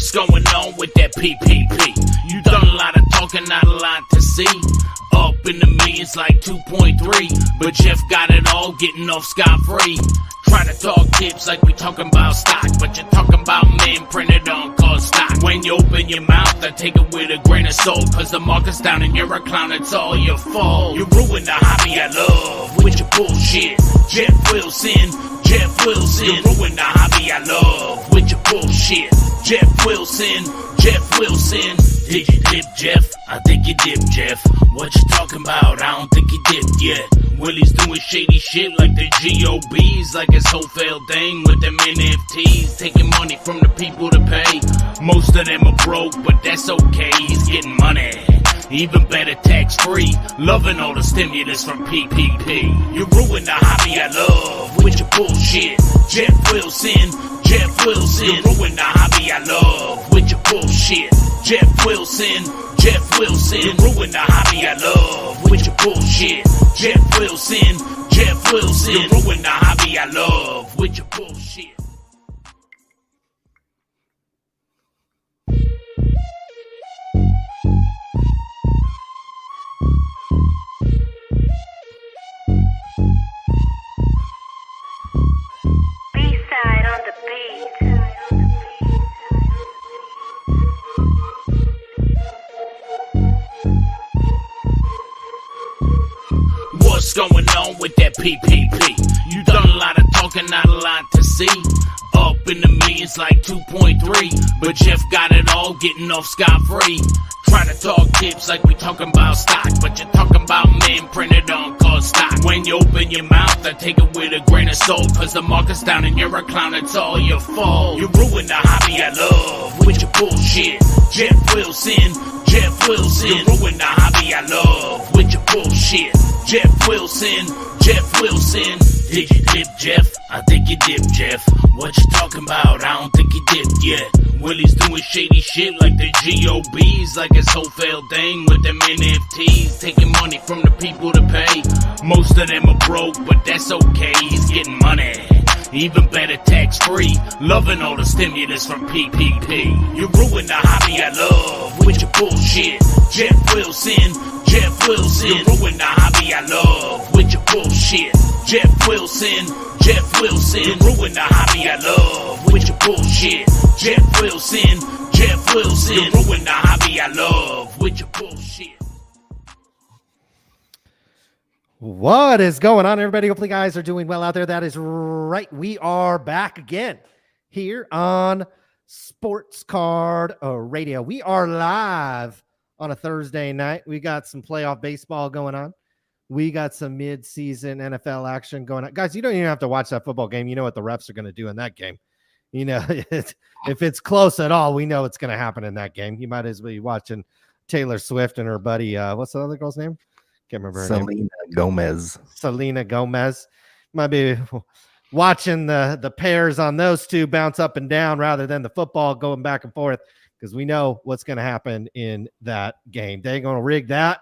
What's going on with that PPP? You done a lot of talking, not a lot to see. Up in the millions like 2.3, but Geoff got it all, getting off scot-free. Try to talk tips like we talking about stock, but you're talking about men printed on cost stock. When you open your mouth, I take it with a grain of salt, cause the market's down and you're a clown, it's all your fault. You ruined the hobby I love with your bullshit. Geoff Wilson, Geoff Wilson. You ruined the hobby I love with your bullshit. Geoff Wilson, Geoff Wilson. Did you dip, Geoff? I think you dipped, Geoff. What you talking about? I don't think you dipped yet. Willie's doing shady shit like the GOBs, like his whole failed thing with them NFTs, taking money from the people to pay. Most of them are broke, but that's okay, he's getting money. Even better, tax-free, loving all the stimulus from PPP. You ruined the hobby I love with your bullshit. Geoff Wilson, Geoff Wilson. You ruined the hobby I love with your bullshit. Geoff Wilson, Geoff Wilson. You ruined the hobby I love with your bullshit. Geoff Wilson, Geoff Wilson. You ruined the hobby I love with your bullshit. B-side on the beat. What's going on with that PPP? You done a lot of talking, not a lot to see. Up in the millions like 2.3, but Geoff got it all, getting off scot-free. Try to talk tips like we talking about stock, but you're talking about men printed on cost stock. When you open your mouth, I take it with a grain of salt, cause the market's down and you're a clown, it's all your fault. You ruined the hobby I love with your bullshit. Geoff Wilson, Geoff Wilson. You ruined the hobby I love with your bullshit. Geoff Wilson, Geoff Wilson. Did you dip, Geoff? I think you dipped, Geoff. What you talking about? I don't think you dipped yet. Willie's doing shady shit like the GOBs, like his whole failed thing with them NFTs, taking money from the people to pay. Most of them are broke, but that's okay, he's getting money. Even better, tax-free, loving all the stimulus from PPP. You ruined the hobby I love with your bullshit. Geoff Wilson, Geoff Wilson. You ruined the hobby I love with your bullshit. Geoff Wilson, Geoff Wilson. You ruined the hobby I love with your bullshit. Geoff Wilson, Geoff Wilson. You ruined the hobby I love with your bullshit. What is going on, everybody? Hopefully, you guys are doing well out there. That is right. We are back again here on Sports Card Radio. We are live on a Thursday night. We got some playoff baseball going on. We got some mid-season NFL action going on. Guys, you don't even have to watch that football game. You know what the refs are going to do in that game. You know, if it's close at all, we know what's going to happen in that game. You might as well be watching Taylor Swift and her buddy. What's the other girl's name? Can't remember her name. Selena Gomez. Might be watching the pairs on those two bounce up and down rather than the football going back and forth, because we know what's going to happen in that game. They're going to rig that,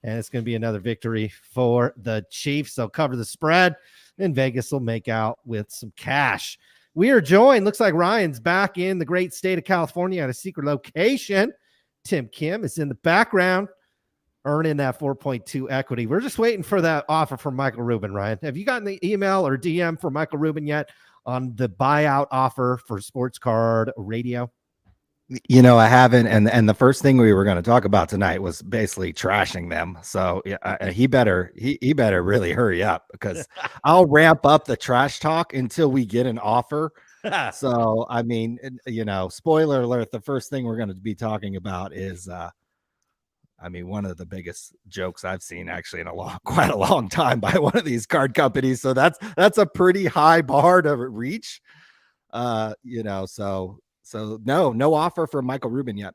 and it's going to be another victory for the Chiefs. They'll cover the spread, and Vegas will make out with some cash. We are joined. Looks like Ryan's back in the great state of California at a secret location. Tim Kim is in the background, earning that 4.2 equity. We're just waiting for that offer from Michael Rubin, Ryan. Have you gotten the email or DM from Michael Rubin yet on the buyout offer for Sports Card Radio? You know, I haven't. And the first thing we were going to talk about tonight was basically trashing them. So he better really hurry up, because I'll ramp up the trash talk until we get an offer. So, I mean, you know, spoiler alert, the first thing we're going to be talking about is, one of the biggest jokes I've seen actually in quite a long time by one of these card companies. So that's a pretty high bar to reach. So no offer from Michael Rubin yet.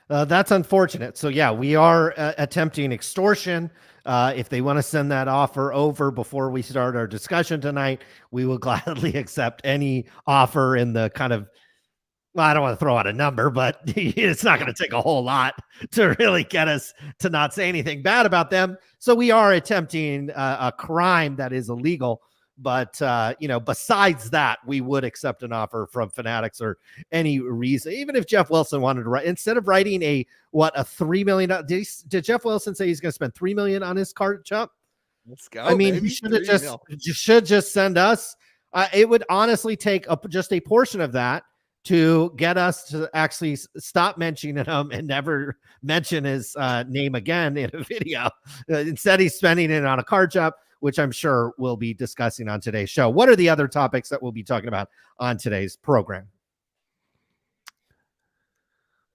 That's unfortunate. So yeah, we are attempting extortion. If they want to send that offer over before we start our discussion tonight, we will gladly accept any offer in the kind of, well, I don't want to throw out a number, but it's not going to take a whole lot to really get us to not say anything bad about them. So we are attempting a crime that is illegal But besides that, we would accept an offer from Fanatics or any reason. Even if Jeff Wilson wanted to write, instead of writing a $3 million, did Jeff Wilson say he's going to spend $3 million on his card, Chuck? Let's go. I mean, he should have just send us. It would honestly take just a portion of that to get us to actually stop mentioning him and never mention his name again in a video. Instead, he's spending it on a card shop, which I'm sure we'll be discussing on today's show. What are the other topics that we'll be talking about on today's program?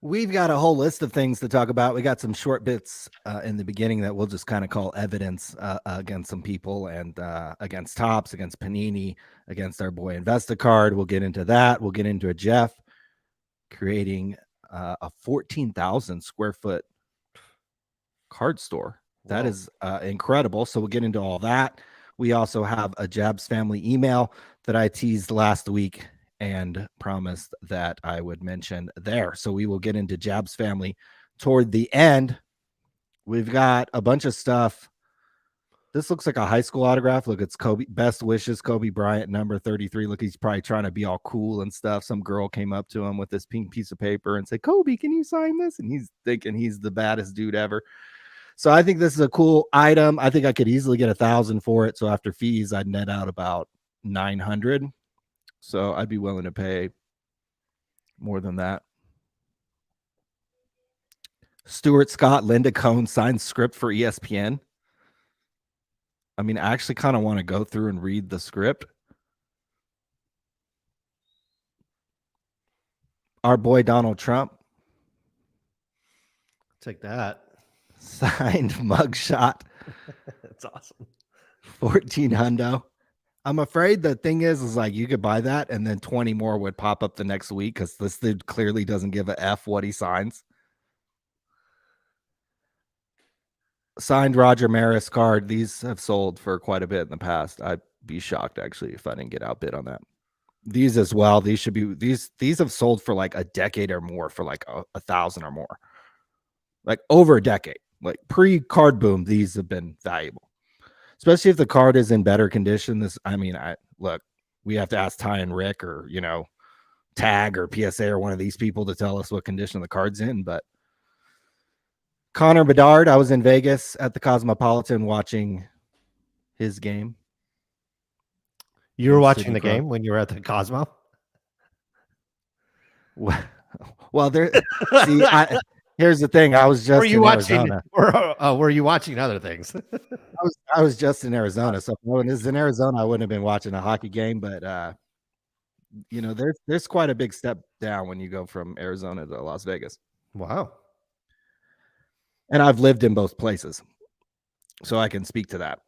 We've got a whole list of things to talk about. We got some short bits in the beginning that we'll just kind of call evidence against some people and against Topps, against Panini, against our boy InvestaCard. We'll get into that. We'll get into a Geoff creating a 14,000 square foot card store. That is incredible. So we'll get into all that. We also have a Jabs family email that I teased last week and promised that I would mention there. So we will get into Jabs family toward the end. We've got a bunch of stuff. This looks like a high school autograph. Look, it's Kobe. Best wishes, Kobe Bryant, number 33. Look, he's probably trying to be all cool and stuff. Some girl came up to him with this pink piece of paper and said, Kobe, can you sign this? And he's thinking he's the baddest dude ever. So I think this is a cool item. I think I could easily get 1,000 for it. So after fees, I'd net out about 900. So I'd be willing to pay more than that. Stuart Scott, Linda Cohn signed script for ESPN. I mean, I actually kind of want to go through and read the script. Our boy Donald Trump. Take that. Signed mugshot. That's awesome. 14 hundo. I'm afraid the thing is like you could buy that and then 20 more would pop up the next week because this dude clearly doesn't give a F what he signs. Signed Roger Maris card. These have sold for quite a bit in the past. I'd be shocked actually if I didn't get outbid on that. These as well. These should be these have sold for like a decade or more for like 1,000 or more. Like over a decade. Like pre-card boom, these have been valuable. Especially if the card is in better condition. Look, we have to ask Ty and Rick or, Tag or PSA or one of these people to tell us what condition the card's in. But Connor Bedard, I was in Vegas at the Cosmopolitan watching his game. You were watching the game when you were at the Cosmo? Well, there. See, here's the thing. I was just in Arizona. Were you watching other things? I was just in Arizona. So when it was in Arizona, I wouldn't have been watching a hockey game. But there's quite a big step down when you go from Arizona to Las Vegas. Wow. And I've lived in both places, so I can speak to that.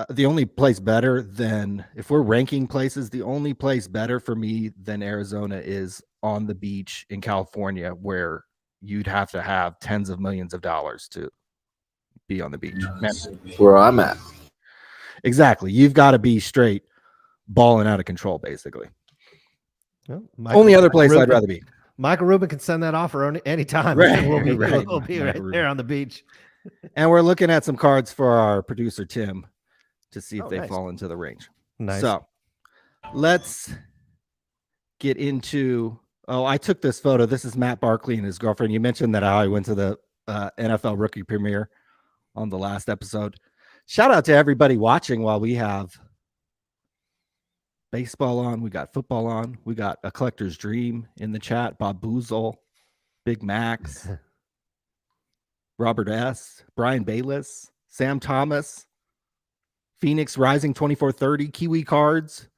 The only place better than, if we're ranking places, the only place better for me than Arizona is on the beach in California, where you'd have to have tens of millions of dollars to be on the beach. Where I'm at. Exactly. You've got to be straight balling out of control, basically. Well, only other place I'd rather be. Michael Rubin can send that offer anytime. Right, we'll be right there on the beach. And we're looking at some cards for our producer, Tim, to see if they nice. fall into the range. Nice. So let's get into... Oh, I took this photo. This is Matt Barkley and his girlfriend. You mentioned that I went to the NFL rookie premiere on the last episode. Shout out to everybody watching while we have baseball on. We got football on. We got a collector's dream in the chat. Bob Boozle, Big Max, Robert S., Brian Bayless, Sam Thomas, Phoenix Rising 2430, Kiwi Cards,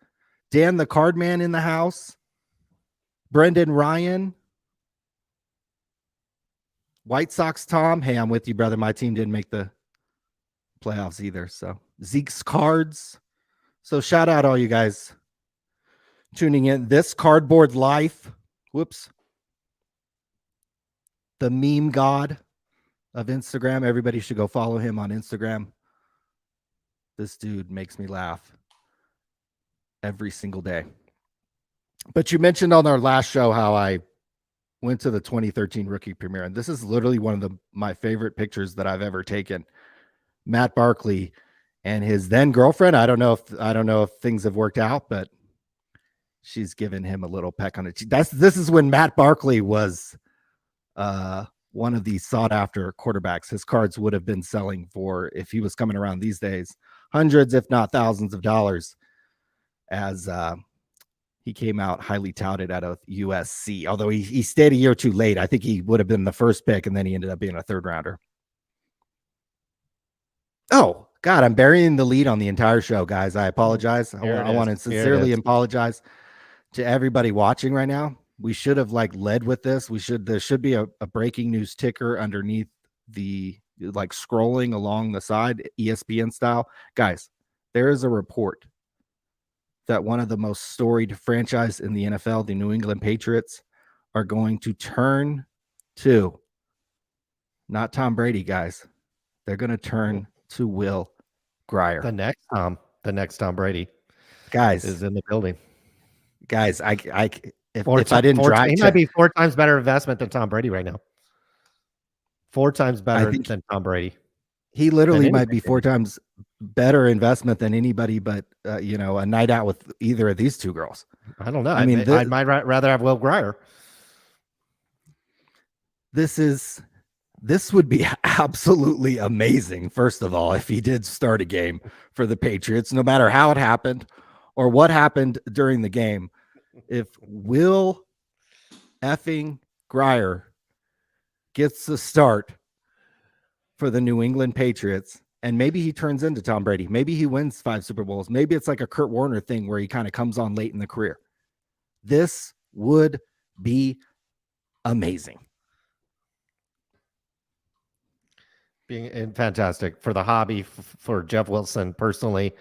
Dan the Cardman in the house, Brendan Ryan, White Sox Tom. Hey, I'm with you, brother. My team didn't make the playoffs either. So Zeke's Cards. So shout out all you guys tuning in. This Cardboard Life. Whoops. The meme god of Instagram. Everybody should go follow him on Instagram. This dude makes me laugh every single day. But you mentioned on our last show how I went to the 2013 rookie premiere, and this is literally one of my favorite pictures that I've ever taken. Matt Barkley And his then girlfriend, I don't know if things have worked out, but she's given him a little peck on the cheek. This is when Matt Barkley was one of these sought after quarterbacks. His cards would have been selling for, if he was coming around these days, hundreds, if not thousands of dollars, as he came out highly touted out of USC. Although he stayed a year too late. I think he would have been the first pick, and then he ended up being a third rounder. Oh, God, I'm burying the lead on the entire show, guys. I apologize. I want to sincerely apologize to everybody watching right now. We should have led with this. There should be a breaking news ticker underneath the scrolling along the side, ESPN style. Guys, there is a report that one of the most storied franchise in the NFL, the New England Patriots, are going to turn to not Tom Brady, guys. They're going to turn to Will Grier. The next Tom Brady, guys, is in the building. Guys, if I didn't drive, he might be 4 times better investment than Tom Brady right now. 4 times better than Tom Brady. He literally might be 4 times better investment than anybody, but a night out with either of these two girls. I don't know. I mean, I might rather have Will Grier. This would be absolutely amazing, first of all, if he did start a game for the Patriots, no matter how it happened or what happened during the game. If Will effing Grier gets the start for the New England Patriots, and maybe he turns into Tom Brady, maybe he wins 5 Super Bowls, maybe it's like a Kurt Warner thing where he kind of comes on late in the career. This would be amazing. Being fantastic for the hobby, for Geoff Wilson personally.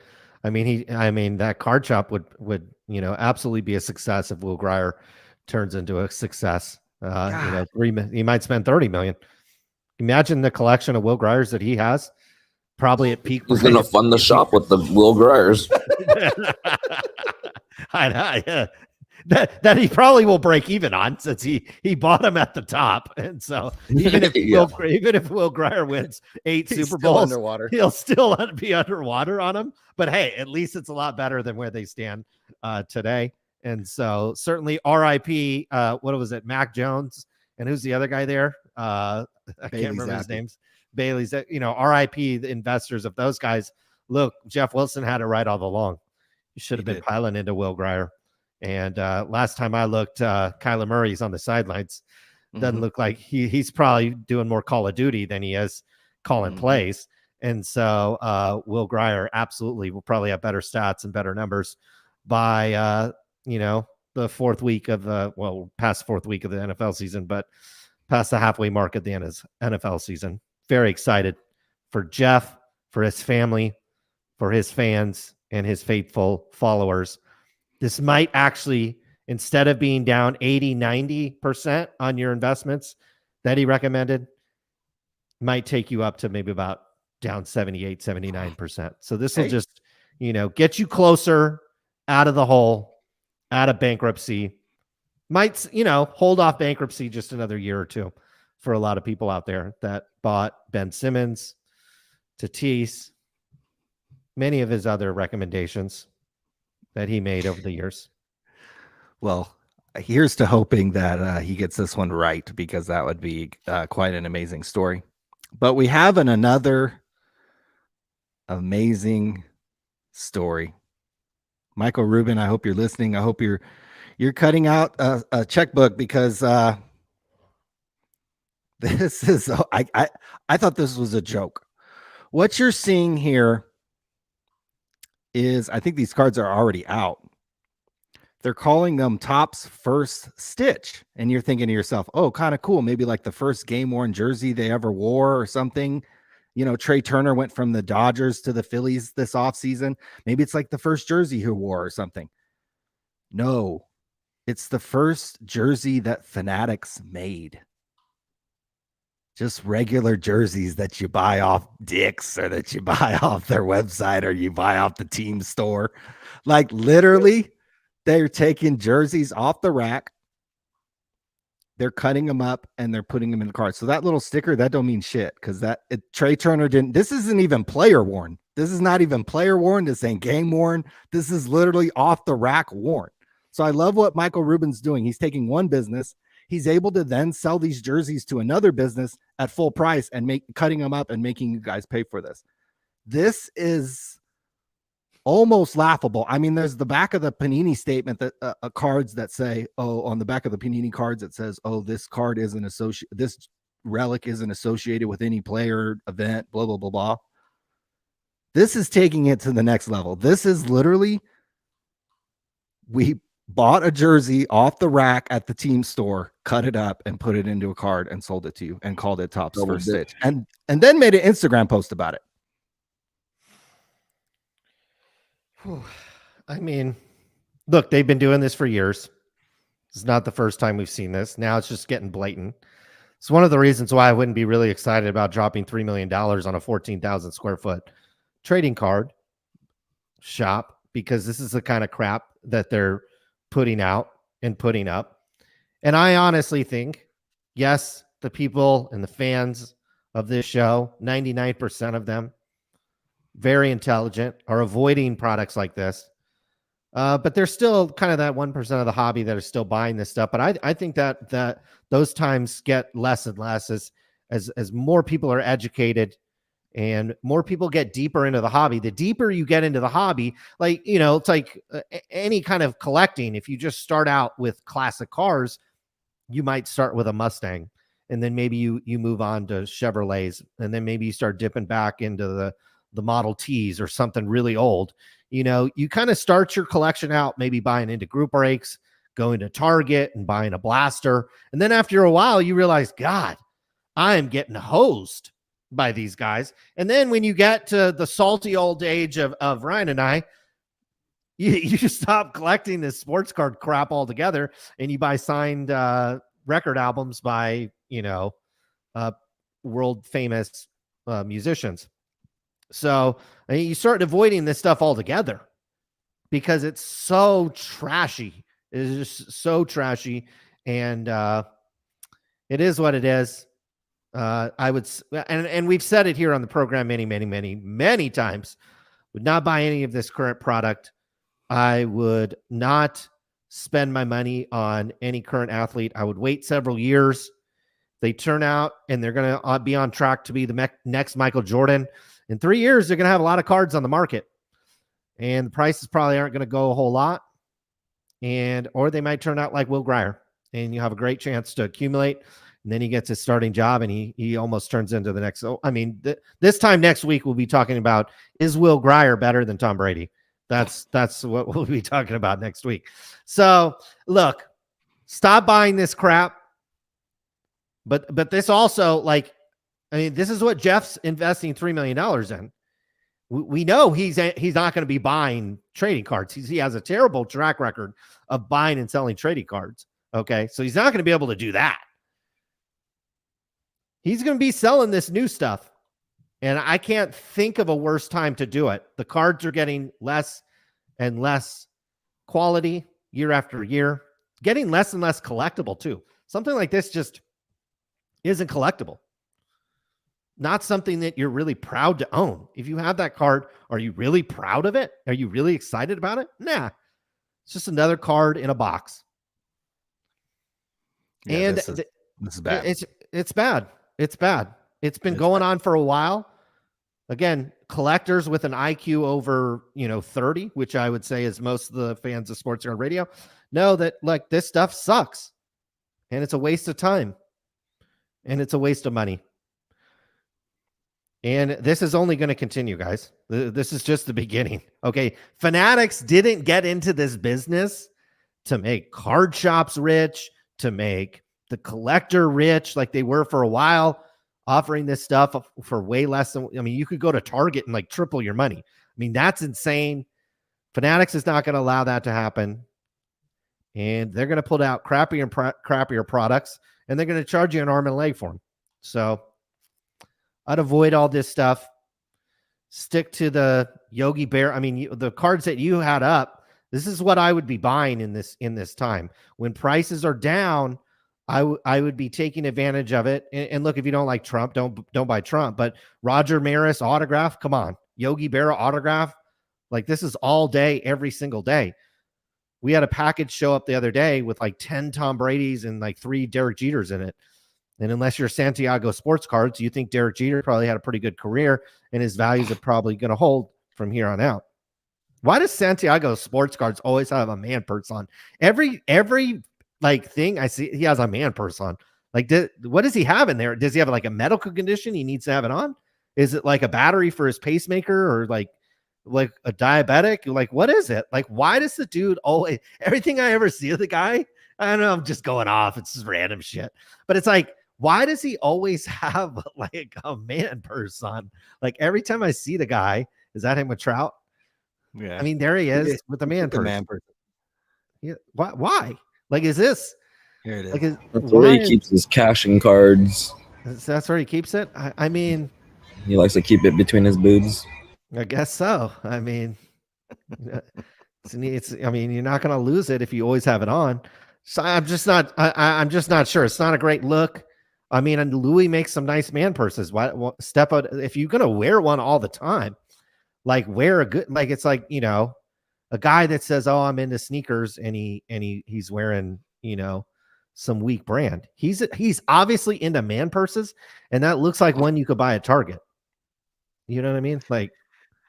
I mean, that card shop would absolutely be a success if Will Grier turns into a success. He might spend $30 million. Imagine the collection of Will Griers that he has. Probably at peak. He's going to fund the shop with the Will Griers. That he probably will break even on, since he bought him at the top, and so even if Will Grier wins 8 Super Bowls, underwater. He'll still be underwater on him. But hey, at least it's a lot better than where they stand today. And so certainly RIP. What was it, Mac Jones, and who's the other guy there? I can't remember his names. Bailey's. RIP the investors of those guys. Look, Geoff Wilson had it right all along. You should have been piling into Will Grier. And last time I looked, Kyler Murray's on the sidelines. Doesn't look like he's probably doing more Call of Duty than he is calling plays. And so Will Grier absolutely will probably have better stats and better numbers by the fourth week of past fourth week of the NFL season, but past the halfway mark at the end of NFL season. Very excited for Geoff, for his family, for his fans, and his faithful followers. This might actually, instead of being down 80, 90% on your investments that he recommended, might take you up to maybe about down 78, 79%. So this will just, get you closer out of the hole, out of bankruptcy. Might, hold off bankruptcy just another year or two for a lot of people out there that bought Ben Simmons, Tatis, many of his other recommendations that he made over the years. Well, here's to hoping that he gets this one right, because that would be quite an amazing story. But we have another amazing story. Michael Rubin, I hope you're listening. I hope you're cutting out a checkbook, because this is I thought this was a joke. What you're seeing here is, I think these cards are already out. They're calling them Topps First Stitch. And you're thinking to yourself, oh, kind of cool. Maybe like the first game-worn jersey they ever wore or something. Trey Turner went from the Dodgers to the Phillies this offseason. Maybe it's like the first jersey he wore or something. No, it's the first jersey that Fanatics made. Just regular jerseys that you buy off Dick's, or that you buy off their website, or you buy off the team store. Like, literally, they're taking jerseys off the rack. they're cutting them up and they're putting them in the card. So that little sticker, that don't mean shit, because Trey Turner didn't. This isn't even player worn. This is not even player worn. This ain't game worn. This is literally off the rack worn. So I love what Michael Rubin's doing. He's taking one business. He's able to then sell these jerseys to another business at full price and cutting them up and making you guys pay for this. This is almost laughable. I mean, there's the back of the Panini statement that cards that say, oh, on the back of the Panini cards, it says, oh, this card isn't associated. This relic isn't associated with any player, event, blah, blah, blah, blah. This is taking it to the next level. This is literally, we bought a jersey off the rack at the team store, cut it up and put it into a card and sold it to you and called it Topps First Stitch. And then made an Instagram post about it. I mean, look, they've been doing this for years. It's not the first time we've seen this. Now it's just getting blatant. It's one of the reasons why I wouldn't be really excited about dropping $3 million on a 14,000 square foot trading card shop, because this is the kind of crap that they're putting out and putting up. And I honestly think, yes, the people and the fans of this show, 99% of them, very intelligent, are avoiding products like this. But there's still kind of that 1% of the hobby that are still buying this stuff. But I think that those times get less and less as more people are educated and more people get deeper into the hobby. The deeper you get into the hobby, like, you know, it's like any kind of collecting. If you just start out with classic cars, you might start with a Mustang, and then maybe you move on to Chevrolets, and then maybe you start dipping back into the Model Ts or something really old. You know, you kind of start your collection out maybe buying into group breaks, going to Target and buying a blaster. And then after a while, you realize, God, I am getting hosed by these guys. And then when you get to the salty old age of Ryan and I, you stop collecting this sports card crap altogether, and you buy signed record albums by, you know, world famous musicians. So I mean, you start avoiding this stuff altogether because it's so trashy. It is just so trashy, and it is what it is. I would, and we've said it here on the program many times. Would not buy any of this current product. I would not spend my money on any current athlete. I would wait several years. They turn out and they're going to be on track to be the next Michael Jordan. In 3 years, they're going to have a lot of cards on the market, and the prices probably aren't going to go a whole lot. Or they might turn out like Will Grier, and you have a great chance to accumulate. And then he gets his starting job, and he almost turns into the next. I mean, this time next week, we'll be talking about, is Will Grier better than Tom Brady? That's what we'll be talking about next week. So look, stop buying this crap. But this also, like, I mean, this is what Geoff's investing $3 million in. We know he's not going to be buying trading cards. He has a terrible track record of buying and selling trading cards. Okay, so he's not going to be able to do that. He's going to be selling this new stuff, and I can't think of a worse time to do it. The cards are getting less and less quality year after year, getting less and less collectible too. Something like this just isn't collectible. Not something that you're really proud to own. If you have that card, are you really proud of it? Are you really excited about it? Nah. It's just another card in a box. Yeah, and this is bad. It's bad. It's bad. It's been going on for a while. Again, collectors with an IQ over, 30, which I would say is most of the fans of Sports Card Radio, know that, like, this stuff sucks. And it's a waste of time. And it's a waste of money. And this is only going to continue, guys. This is just the beginning. Okay. Fanatics didn't get into this business to make card shops rich, to make the collector rich like they were for a while, offering this stuff for way less than, you could go to Target and like triple your money. That's insane. Fanatics is not going to allow that to happen. And they're going to put out crappier products, and they're going to charge you an arm and a leg for them. So I'd avoid all this stuff. Stick to the Yogi Bear. The cards that you had up, this is what I would be buying in this time. When prices are down, I would be taking advantage of it. And look, if you don't like Trump, don't buy Trump. But Roger Maris autograph, come on, Yogi Berra autograph, like this is all day, every single day. We had a package show up the other day with like 10 Tom Brady's and like 3 Derek Jeters in it. And unless you're Santiago Sports Cards, you think Derek Jeter probably had a pretty good career and his values are probably going to hold from here on out. Why does Santiago Sports Cards always have a man purse on? Every like thing I see, he has a man purse on. Like, what does he have in there? Does he have like a medical condition he needs to have it on? Is it like a battery for his pacemaker or like a diabetic? Like, what is it? Like, why does the dude always, everything I ever see of the guy, I don't know, I'm just going off. It's just random shit. But it's like, why does he always have like a man purse on? Like every time I see the guy, is that him with Trout? Yeah. I mean, there he is with the man purse. Yeah. Why? Like, is this? Here it is. Like, That's where he keeps his cashing cards. That's where he keeps it? I mean, He likes to keep it between his boobs. I guess so. I mean, I mean, you're not going to lose it if you always have it on. So I'm just not sure. It's not a great look. I mean, and Louis makes some nice man purses. Why step out if you're going to wear one all the time? Like wear a good, like it's like, you know, a guy that says, "Oh, I'm into sneakers," and he's wearing, you know, some weak brand. He's obviously into man purses, and that looks like one you could buy at Target. You know what I mean? Like,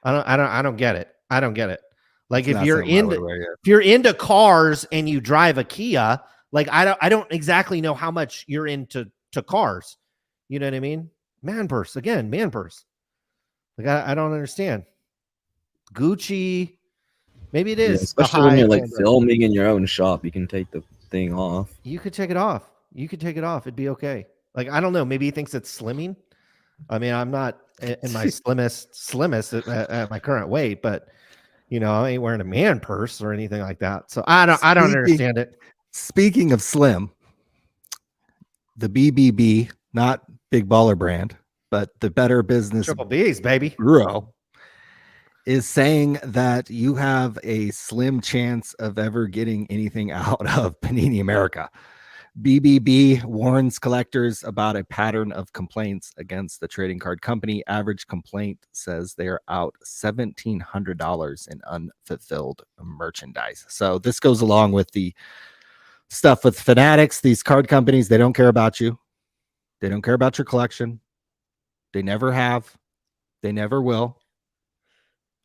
I don't get it. I don't get it. Like if you're into cars and you drive a Kia, like I don't exactly know how much you're into cars. You know what I mean? Man purse again, man purse. Like I don't understand. Gucci, maybe it is. Yeah, especially when you're like filming in your own shop, you can take the thing off. You could take it off. It'd be okay. Like I don't know. Maybe he thinks it's slimming. I mean, I'm not in my slimmest at my current weight, but you know, I ain't wearing a man purse or anything like that. So I don't understand it. Speaking of slim, the BBB, not Big Baller Brand, but the Better Business Triple B's, baby. Bureau, is saying that you have a slim chance of ever getting anything out of Panini America. BBB warns collectors about a pattern of complaints against the trading card company. Average complaint says they are out $1,700 in unfulfilled merchandise. So this goes along with the stuff with Fanatics. These card companies, they don't care about you. They don't care about your collection. They never have. They never will.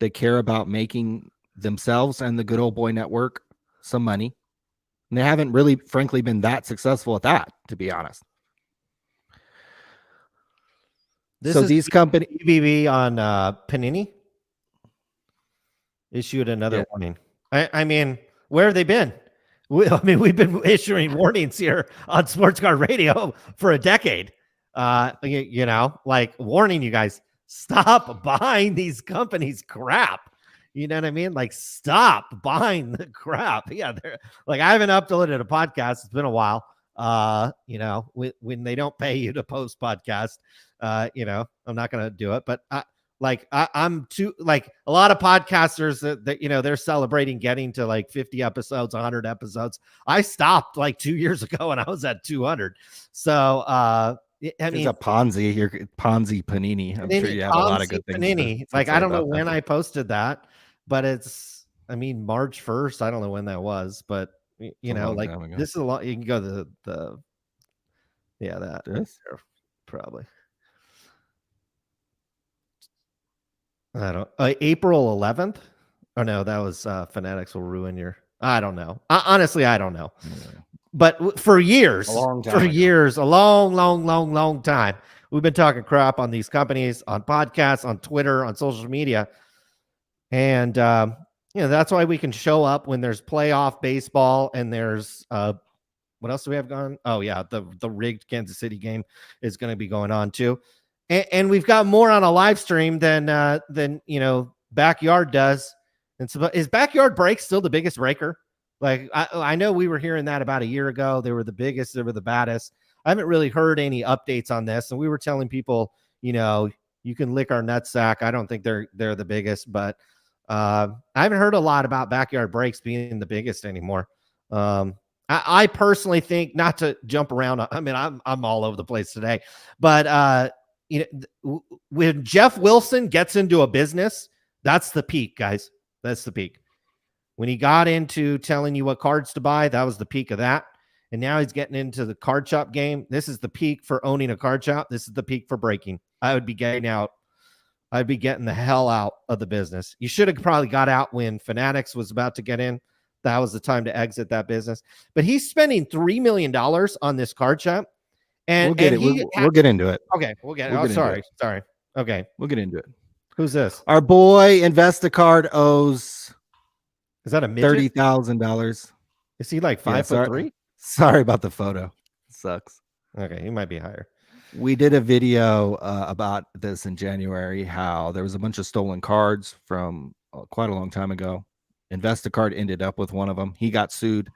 They care about making themselves and the good old boy network some money. And they haven't really, frankly, been that successful at that, to be honest. So these companies, BBB on Panini issued another warning. I mean, where have they been? We've been issuing warnings here on Sports Card Radio for a decade. You know, like warning you guys, stop buying these companies crap. You know what I mean? Like, stop buying the crap. Yeah, they're like, I haven't uploaded a podcast. It's been a while. You know, when they don't pay you to post podcast, you know, I'm not gonna do it. But I'm too, like, a lot of podcasters that you know, they're celebrating getting to like 50 episodes, 100 episodes. I stopped like 2 years ago and I was at 200. So I mean, a Ponzi, your Ponzi Panini. I'm sure you have a lot of good things. Panini. Like, I don't know when I posted that, but it's, I mean, March 1st. I don't know when that was, but you know, like this is a lot. You can go to the probably. I don't. April 11th. Oh no, that was Fanatics will ruin your. I don't know. Honestly, I don't know. Yeah. But for years, a long time, we've been talking crap on these companies, on podcasts, on Twitter, on social media. And, you know, that's why we can show up when there's playoff baseball and there's, what else do we have going? Oh, yeah, the rigged Kansas City game is going to be going on too. And we've got more on a live stream than you know, Backyard does. And so is Backyard Break still the biggest breaker? Like, I know we were hearing that about a year ago. They were the biggest. They were the baddest. I haven't really heard any updates on this. And we were telling people, you know, you can lick our nutsack. I don't think they're the biggest, but I haven't heard a lot about Backyard Breaks being the biggest anymore. I personally think, not to jump around. I mean, I'm all over the place today, but when Jeff Wilson gets into a business, that's the peak, guys. That's the peak. When he got into telling you what cards to buy, that was the peak of that. And now he's getting into the card shop game. This is the peak for owning a card shop. This is the peak for breaking. I would be getting out. I'd be getting the hell out of the business. You should have probably got out when Fanatics was about to get in. That was the time to exit that business. But he's spending $3 million on this card shop. And we'll get it. We'll get into it. Okay, we'll get it. Sorry. Okay. We'll get into it. Who's this? Our boy InvestaCard owes Is that a midget? $30,000. Is he like 5'3"? Sorry about the photo. It sucks. Okay, he might be higher. We did a video about this in January, how there was a bunch of stolen cards from quite a long time ago. InvestaCard ended up with one of them. He got sued.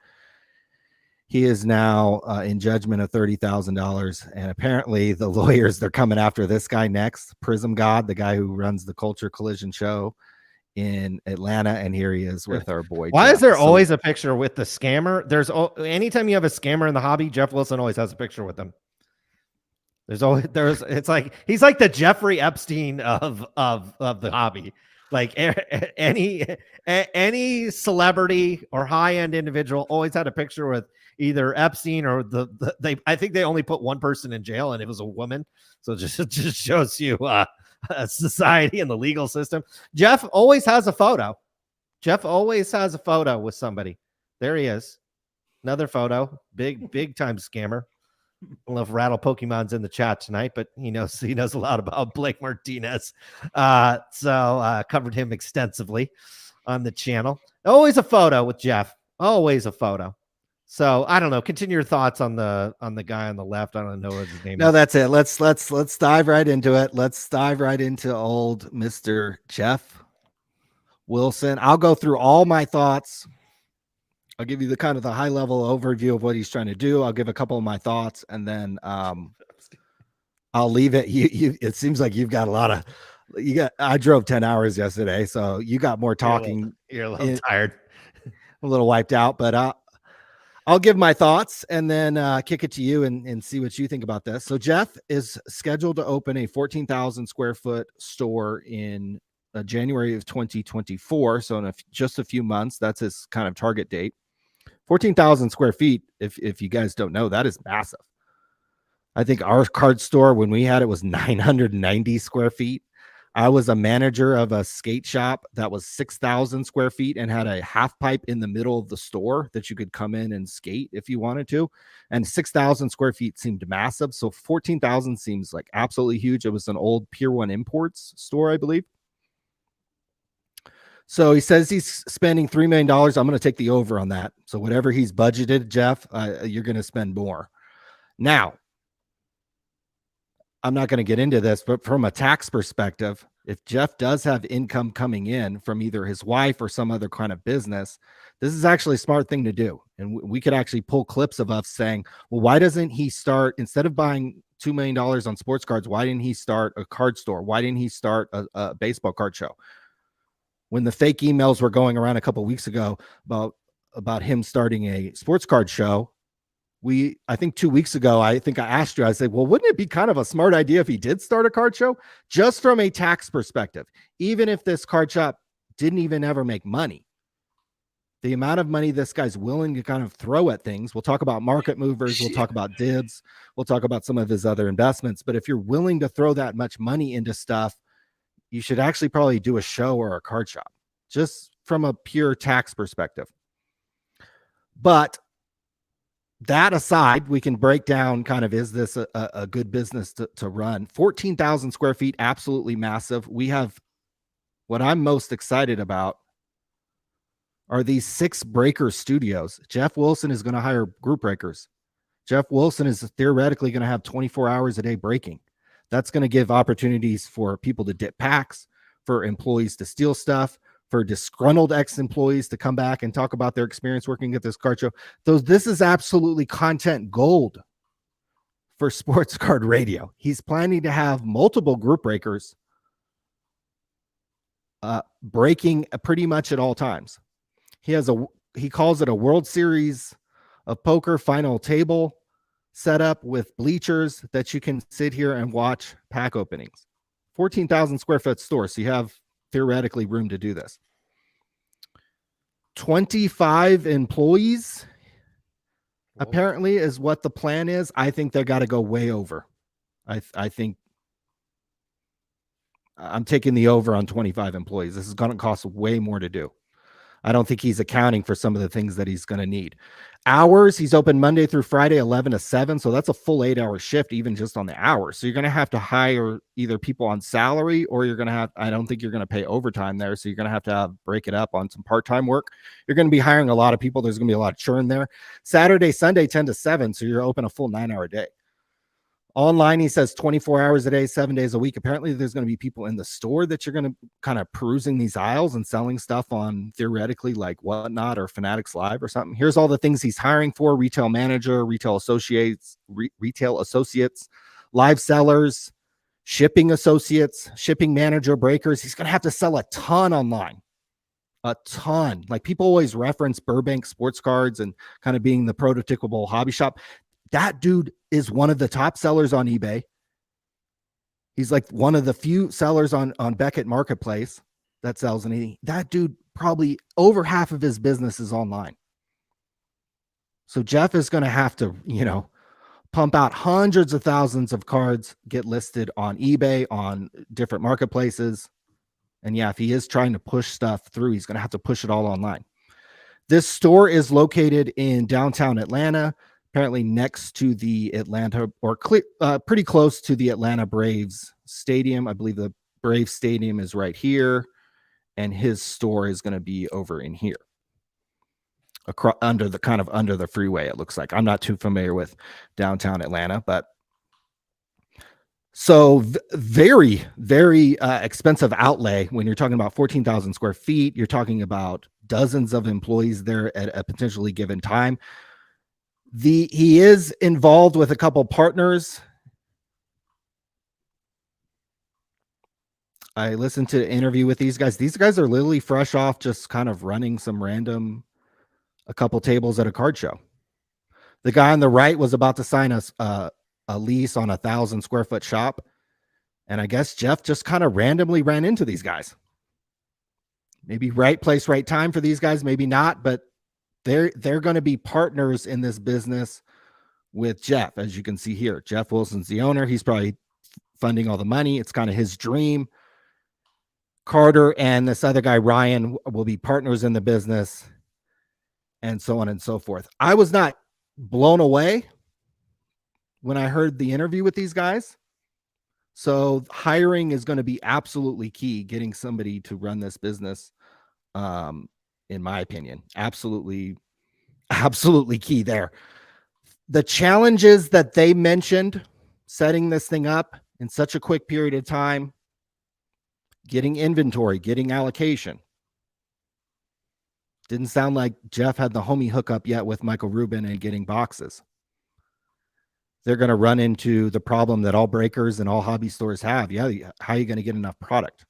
He is now in judgment of $30,000. And apparently the lawyers, they're coming after this guy next, Prism God, the guy who runs the Culture Collision show in Atlanta. And here he is with our boy. Why Geoff. is there always a picture with the scammer? Anytime you have a scammer in the hobby, Jeff Wilson always has a picture with them. It's like he's like the Jeffrey Epstein of the hobby. Like any celebrity or high-end individual always had a picture with either Epstein or I think they only put one person in jail, and it was a woman. So it just shows you society and the legal system. Jeff always has a photo. Jeff always has a photo with somebody. There he is. Another photo. Big time scammer. I don't know if Rattle Pokemon's in the chat tonight, but he knows a lot about Blake Martinez. So covered him extensively on the channel. Always a photo with Jeff. Always a photo. So I don't know. Continue your thoughts on the guy on the left. I don't know what his name is. No, that's it. Let's dive right into it. Let's dive right into old Mr. Jeff Wilson. I'll go through all my thoughts. I'll give you the kind of the high level overview of what he's trying to do. I'll give a couple of my thoughts, and then I'll leave it. It seems like you've got a lot of. I drove 10 hours yesterday, so you got more talking. You're a little tired, a little wiped out, but I'll give my thoughts and then kick it to you and see what you think about this. So Jeff is scheduled to open a 14,000 square foot store in January of 2024. So in just a few months, that's his kind of target date. 14,000 square feet, if you guys don't know, that is massive. I think our card store, when we had it, was 990 square feet. I was a manager of a skate shop that was 6,000 square feet and had a half pipe in the middle of the store that you could come in and skate if you wanted to. And 6,000 square feet seemed massive. So 14,000 seems like absolutely huge. It was an old Pier 1 Imports store, I believe. So he says he's spending $3 million. I'm going to take the over on that. So whatever he's budgeted, Jeff, you're going to spend more. Now, I'm not going to get into this, but from a tax perspective, if Jeff does have income coming in from either his wife or some other kind of business, this is actually a smart thing to do. And we could actually pull clips of us saying, well, why doesn't he start, instead of buying $2 million on sports cards, why didn't he start a card store? Why didn't he start a baseball card show? When the fake emails were going around a couple of weeks ago about him starting a sports card show, I think 2 weeks ago, I asked you, I said, well, wouldn't it be kind of a smart idea if he did start a card show? Just from a tax perspective, even if this card shop didn't even ever make money, the amount of money this guy's willing to kind of throw at things. We'll talk about market movers. We'll talk about dibs. We'll talk about some of his other investments. But if you're willing to throw that much money into stuff, you should actually probably do a show or a card shop, just from a pure tax perspective. But that aside, we can break down kind of, is this a good business to run? 14,000 square feet, absolutely massive. We have, what I'm most excited about are these 6 breaker studios. Jeff Wilson is going to hire group breakers. Jeff Wilson is theoretically going to have 24 hours a day breaking. That's going to give opportunities for people to dip packs, for employees to steal stuff, for disgruntled ex-employees to come back and talk about their experience working at this card show. So this is absolutely content gold for Sports Card Radio. He's planning to have multiple group breakers breaking pretty much at all times. He calls it a World Series of poker, final table setup with bleachers that you can sit here and watch pack openings. 14,000 square foot store, so you have theoretically room to do this. 25 employees apparently is what the plan is. I think they got to go way over. I think I'm taking the over on 25 employees. This is going to cost way more to do. I don't think he's accounting for some of the things that he's going to need. Hours, he's open Monday through Friday, 11 to 7. So that's a full 8-hour shift, even just on the hours. So you're going to have to hire either people on salary, or you're going to have, I don't think you're going to pay overtime there. So you're going to have break it up on some part-time work. You're going to be hiring a lot of people. There's going to be a lot of churn there. Saturday, Sunday, 10 to 7. So you're open a full 9-hour day. Online, he says 24 hours a day, 7 days a week. Apparently, there's going to be people in the store that you're going to kind of perusing these aisles and selling stuff on, theoretically, like Whatnot or Fanatics Live or something. Here's all the things he's hiring for: retail manager, retail associates, live sellers, shipping associates, shipping manager, breakers. He's going to have to sell a ton online. A ton. Like, people always reference Burbank Sports Cards and kind of being the prototypical hobby shop. That dude is one of the top sellers on eBay. He's like one of the few sellers on Beckett Marketplace that sells anything. That dude, probably over half of his business is online. So Geoff is going to have to, pump out hundreds of thousands of cards, get listed on eBay, on different marketplaces. And yeah, if he is trying to push stuff through, he's going to have to push it all online. This store is located in downtown Atlanta, apparently next to the Atlanta, or pretty close to the Atlanta Braves stadium. I believe the Braves stadium is right here, and his store is going to be over in here, under the freeway. It looks like. I'm not too familiar with downtown Atlanta, but so very, very expensive outlay when you're talking about 14,000 square feet. You're talking about dozens of employees there at a potentially given time. He is involved with a couple partners. I listened to an interview with these guys. These guys are literally fresh off just kind of running a couple tables at a card show. The guy on the right was about to sign a lease on 1,000 square foot shop. And I guess Geoff just kind of randomly ran into these guys. Maybe right place, right time for these guys, maybe not, but they're going to be partners in this business with Geoff. As you can see here, Geoff Wilson's the owner. He's probably funding all the money. It's kind of his dream. Carter and this other guy, Ryan, will be partners in the business, and so on and so forth. I was not blown away when I heard the interview with these guys. So hiring is going to be absolutely key, getting somebody to run this business. In my opinion, absolutely key there. The challenges that they mentioned, setting this thing up in such a quick period of time, getting inventory, getting allocation. Didn't sound like Geoff had the homie hookup yet with Michael Rubin and getting boxes. They're going to run into the problem that all breakers and all hobby stores have. Yeah, how are you going to get enough product?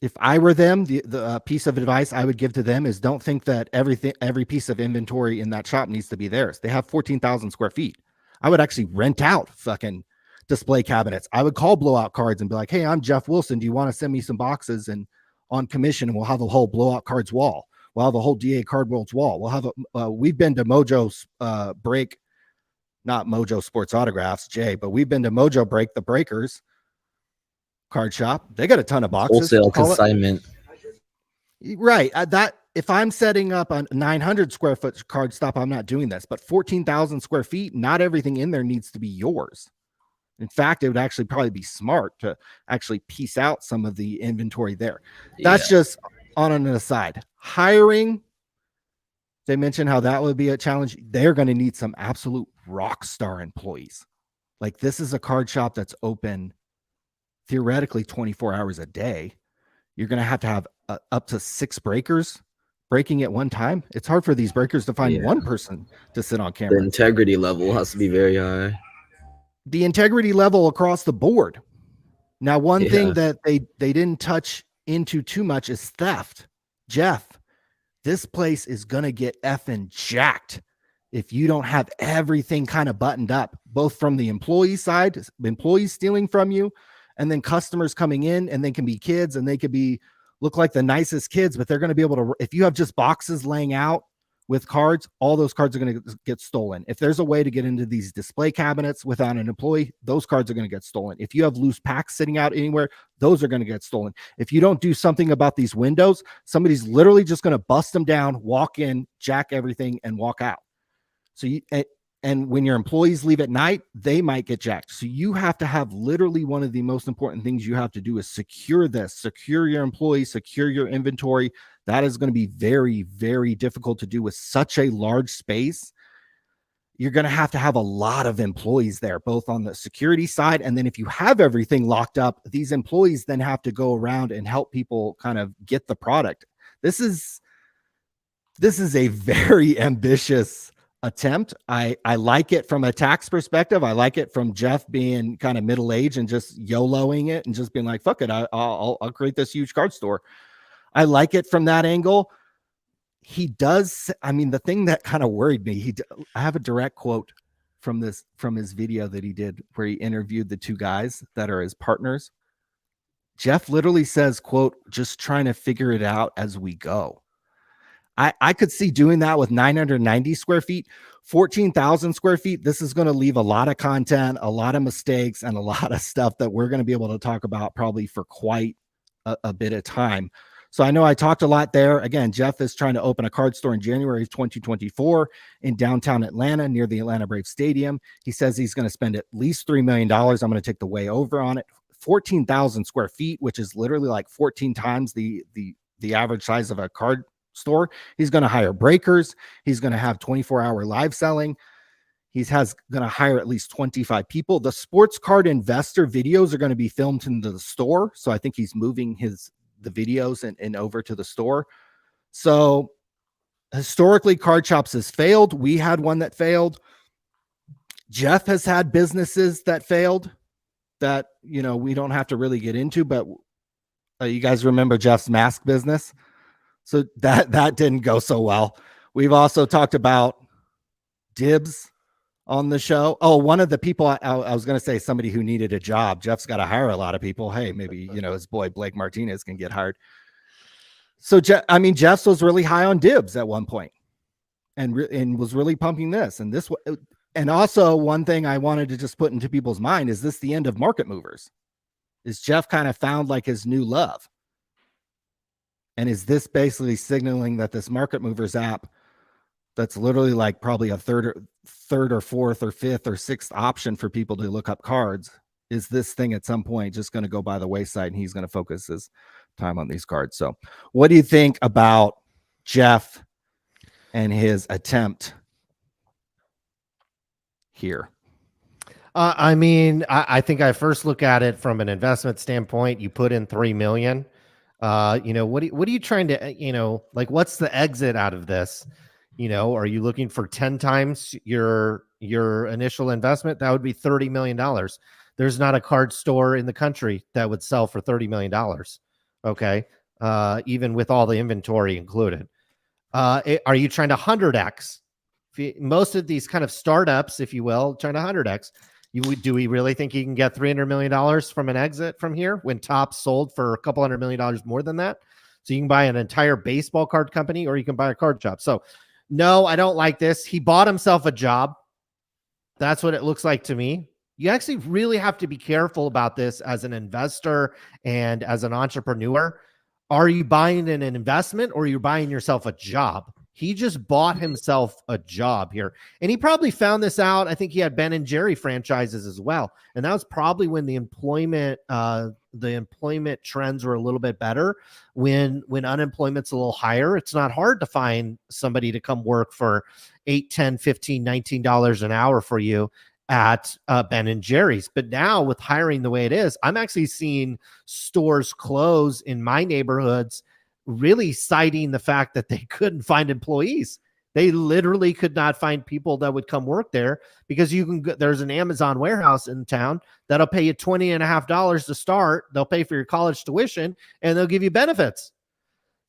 If I were them, the piece of advice I would give to them is, don't think that every piece of inventory in that shop needs to be theirs. They have 14,000 square feet. I would actually rent out fucking display cabinets. I would call Blowout Cards and be like, hey, I'm Geoff Wilson. Do you want to send me some boxes and on commission? And we'll have the whole Blowout Cards wall. We'll have the whole DA Card Worlds wall. We'll have we've been to Mojo's Break, not Mojo Sports Autographs, Jay, but we've been to Mojo Break, the Breakers card shop. They got a ton of boxes. Wholesale consignment. Right. That if I'm setting up a 900 square foot card stop, I'm not doing this. But 14,000 square feet, not everything in there needs to be yours. In fact, it would actually probably be smart to actually piece out some of the inventory there. That's just on an aside. Hiring, they mentioned how that would be a challenge. They're going to need some absolute rock star employees. Like, this is a card shop that's open theoretically 24 hours a day. You're going to have up to 6 breakers breaking at one time. It's hard for these breakers to find one person to sit on camera. The integrity level has to be very high. The integrity level across the board. Now, one thing that they didn't touch into too much is theft. Geoff, this place is going to get effing jacked if you don't have everything kind of buttoned up, both from the employee side, employees stealing from you, and then customers coming in, and they can be kids, and they could look like the nicest kids, but they're going to be able to, if you have just boxes laying out with cards, all those cards are going to get stolen. If there's a way to get into these display cabinets without an employee, those cards are going to get stolen. If you have loose packs sitting out anywhere, those are going to get stolen. If you don't do something about these windows, somebody's literally just going to bust them down, walk in, jack everything, and walk out. So and when your employees leave at night, they might get jacked. So you have to have, literally, one of the most important things you have to do is secure this, secure your employees, secure your inventory. That is going to be very, very difficult to do with such a large space. You're going to have a lot of employees there, both on the security side. And then if you have everything locked up, these employees then have to go around and help people kind of get the product. This is a very ambitious attempt. I like it from a tax perspective. I like it from Geoff being kind of middle-aged and just YOLOing it and just being like, fuck it, I'll create this huge card store. I like it from that angle. He does. I mean, the thing that kind of worried me, I have a direct quote from his video that he did where he interviewed the two guys that are his partners. Geoff literally says, quote, just trying to figure it out as we go. I could see doing that with 990 square feet, 14,000 square feet. This is going to leave a lot of content, a lot of mistakes, and a lot of stuff that we're going to be able to talk about probably for quite a bit of time. So I know I talked a lot there. Again, Geoff is trying to open a card store in January of 2024 in downtown Atlanta near the Atlanta Braves Stadium. He says he's going to spend at least $3 million. I'm going to take the way over on it. 14,000 square feet, which is literally like 14 times the average size of a card store. He's going to hire breakers. He's going to have 24-hour live selling. He's going to hire at least 25 people. The sports card investor videos are going to be filmed into the store. So I think he's moving the videos and over to the store. So historically, Card Shops has failed. We had one that failed. Geoff has had businesses that failed that, we don't have to really get into, but you guys remember Geoff's mask business? So that didn't go so well. We've also talked about Dibs on the show. Oh, one of the people I was going to say, somebody who needed a job. Geoff's got to hire a lot of people. Hey, maybe, his boy Blake Martinez can get hired. So Geoff's was really high on Dibs at one point and was really pumping this and this. And also one thing I wanted to just put into people's mind, is this the end of market movers? Is Geoff kind of found like his new love? And is this basically signaling that this Market Movers app, that's literally like probably a third or fourth or fifth or sixth option for people to look up cards, is this thing at some point just going to go by the wayside and he's going to focus his time on these cards? So what do you think about Geoff and his attempt here? I think I first look at it from an investment standpoint. You put in $3 million. What are you trying to, what's the exit out of this? Are you looking for 10 times your initial investment? That would be $30 million. There's not a card store in the country that would sell for $30 million. Okay. Even with all the inventory included. Are you trying to 100x? Most of these kind of startups, if you will, trying to 100x. Do we really think you can get $300 million from an exit from here when Topps sold for a couple $100 million more than that? So you can buy an entire baseball card company or you can buy a card shop. So no, I don't like this. He bought himself a job. That's what it looks like to me. You actually really have to be careful about this as an investor and as an entrepreneur. Are you buying an investment or are you buying yourself a job? He just bought himself a job here. And he probably found this out. I think he had Ben and Jerry franchises as well. And that was probably when the employment trends were a little bit better. When unemployment's a little higher, it's not hard to find somebody to come work for $8, $10, $15, $19 an hour for you at Ben and Jerry's. But now with hiring the way it is, I'm actually seeing stores close in my neighborhoods, really citing the fact that they couldn't find employees. They literally could not find people that would come work there because there's an Amazon warehouse in town that'll pay you $20.50 to start. They'll pay for your college tuition and they'll give you benefits.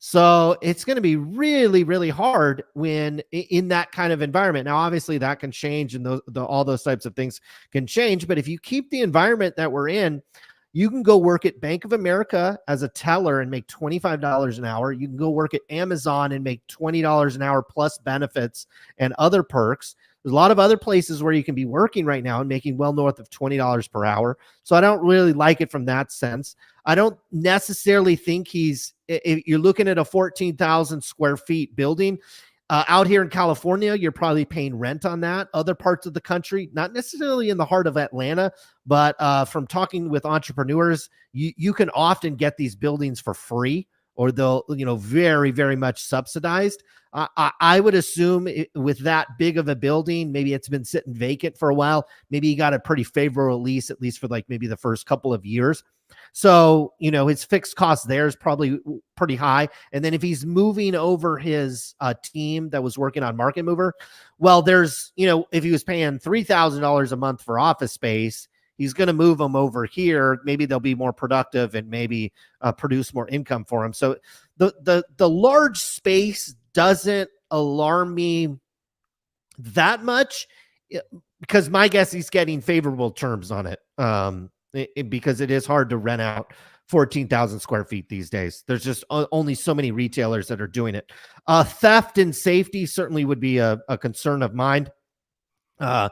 So it's going to be really, really hard when in that kind of environment. Now, obviously that can change and all those types of things can change. But if you keep the environment that we're in, you can go work at Bank of America as a teller and make $25 an hour. You can go work at Amazon and make $20 an hour plus benefits and other perks. There's a lot of other places where you can be working right now and making well north of $20 per hour. So I don't really like it from that sense. I don't necessarily think if you're looking at a 14,000 square feet building out here in California, you're probably paying rent on that. Other parts of the country, not necessarily in the heart of Atlanta, but from talking with entrepreneurs, you can often get these buildings for free, or they'll, very, very much subsidized. I would assume with that big of a building, maybe it's been sitting vacant for a while. Maybe he got a pretty favorable lease, at least for like maybe the first couple of years. So, his fixed cost there is probably pretty high. And then if he's moving over his team that was working on Market Mover, well, there's, if he was paying $3,000 a month for office space, he's going to move them over here. Maybe they'll be more productive and maybe produce more income for him. So the large space doesn't alarm me that much, because my guess he's getting favorable terms on it. Because it is hard to rent out 14,000 square feet these days. There's just only so many retailers that are doing it. Theft and safety certainly would be a concern of mine. I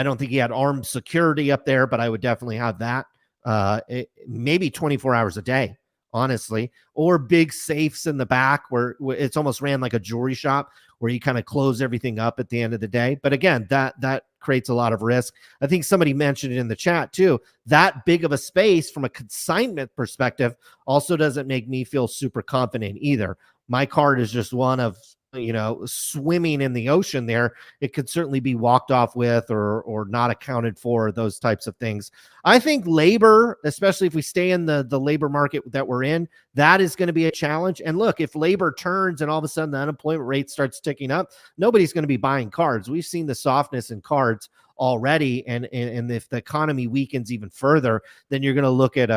don't think he had armed security up there, but I would definitely have that. Maybe 24 hours a day, honestly, or big safes in the back where it's almost ran like a jewelry shop where you kind of close everything up at the end of the day. But again, that creates a lot of risk. I think somebody mentioned it in the chat too. That big of a space from a consignment perspective also doesn't make me feel super confident either. My card is just one of, swimming in the ocean there. It could certainly be walked off with or not accounted for, those types of things. I think labor, especially if we stay in the labor market that we're in, that is going to be a challenge. And look, if labor turns and all of a sudden the unemployment rate starts ticking up, nobody's going to be buying cards. We've seen the softness in cards already. And if the economy weakens even further, then you're going to look at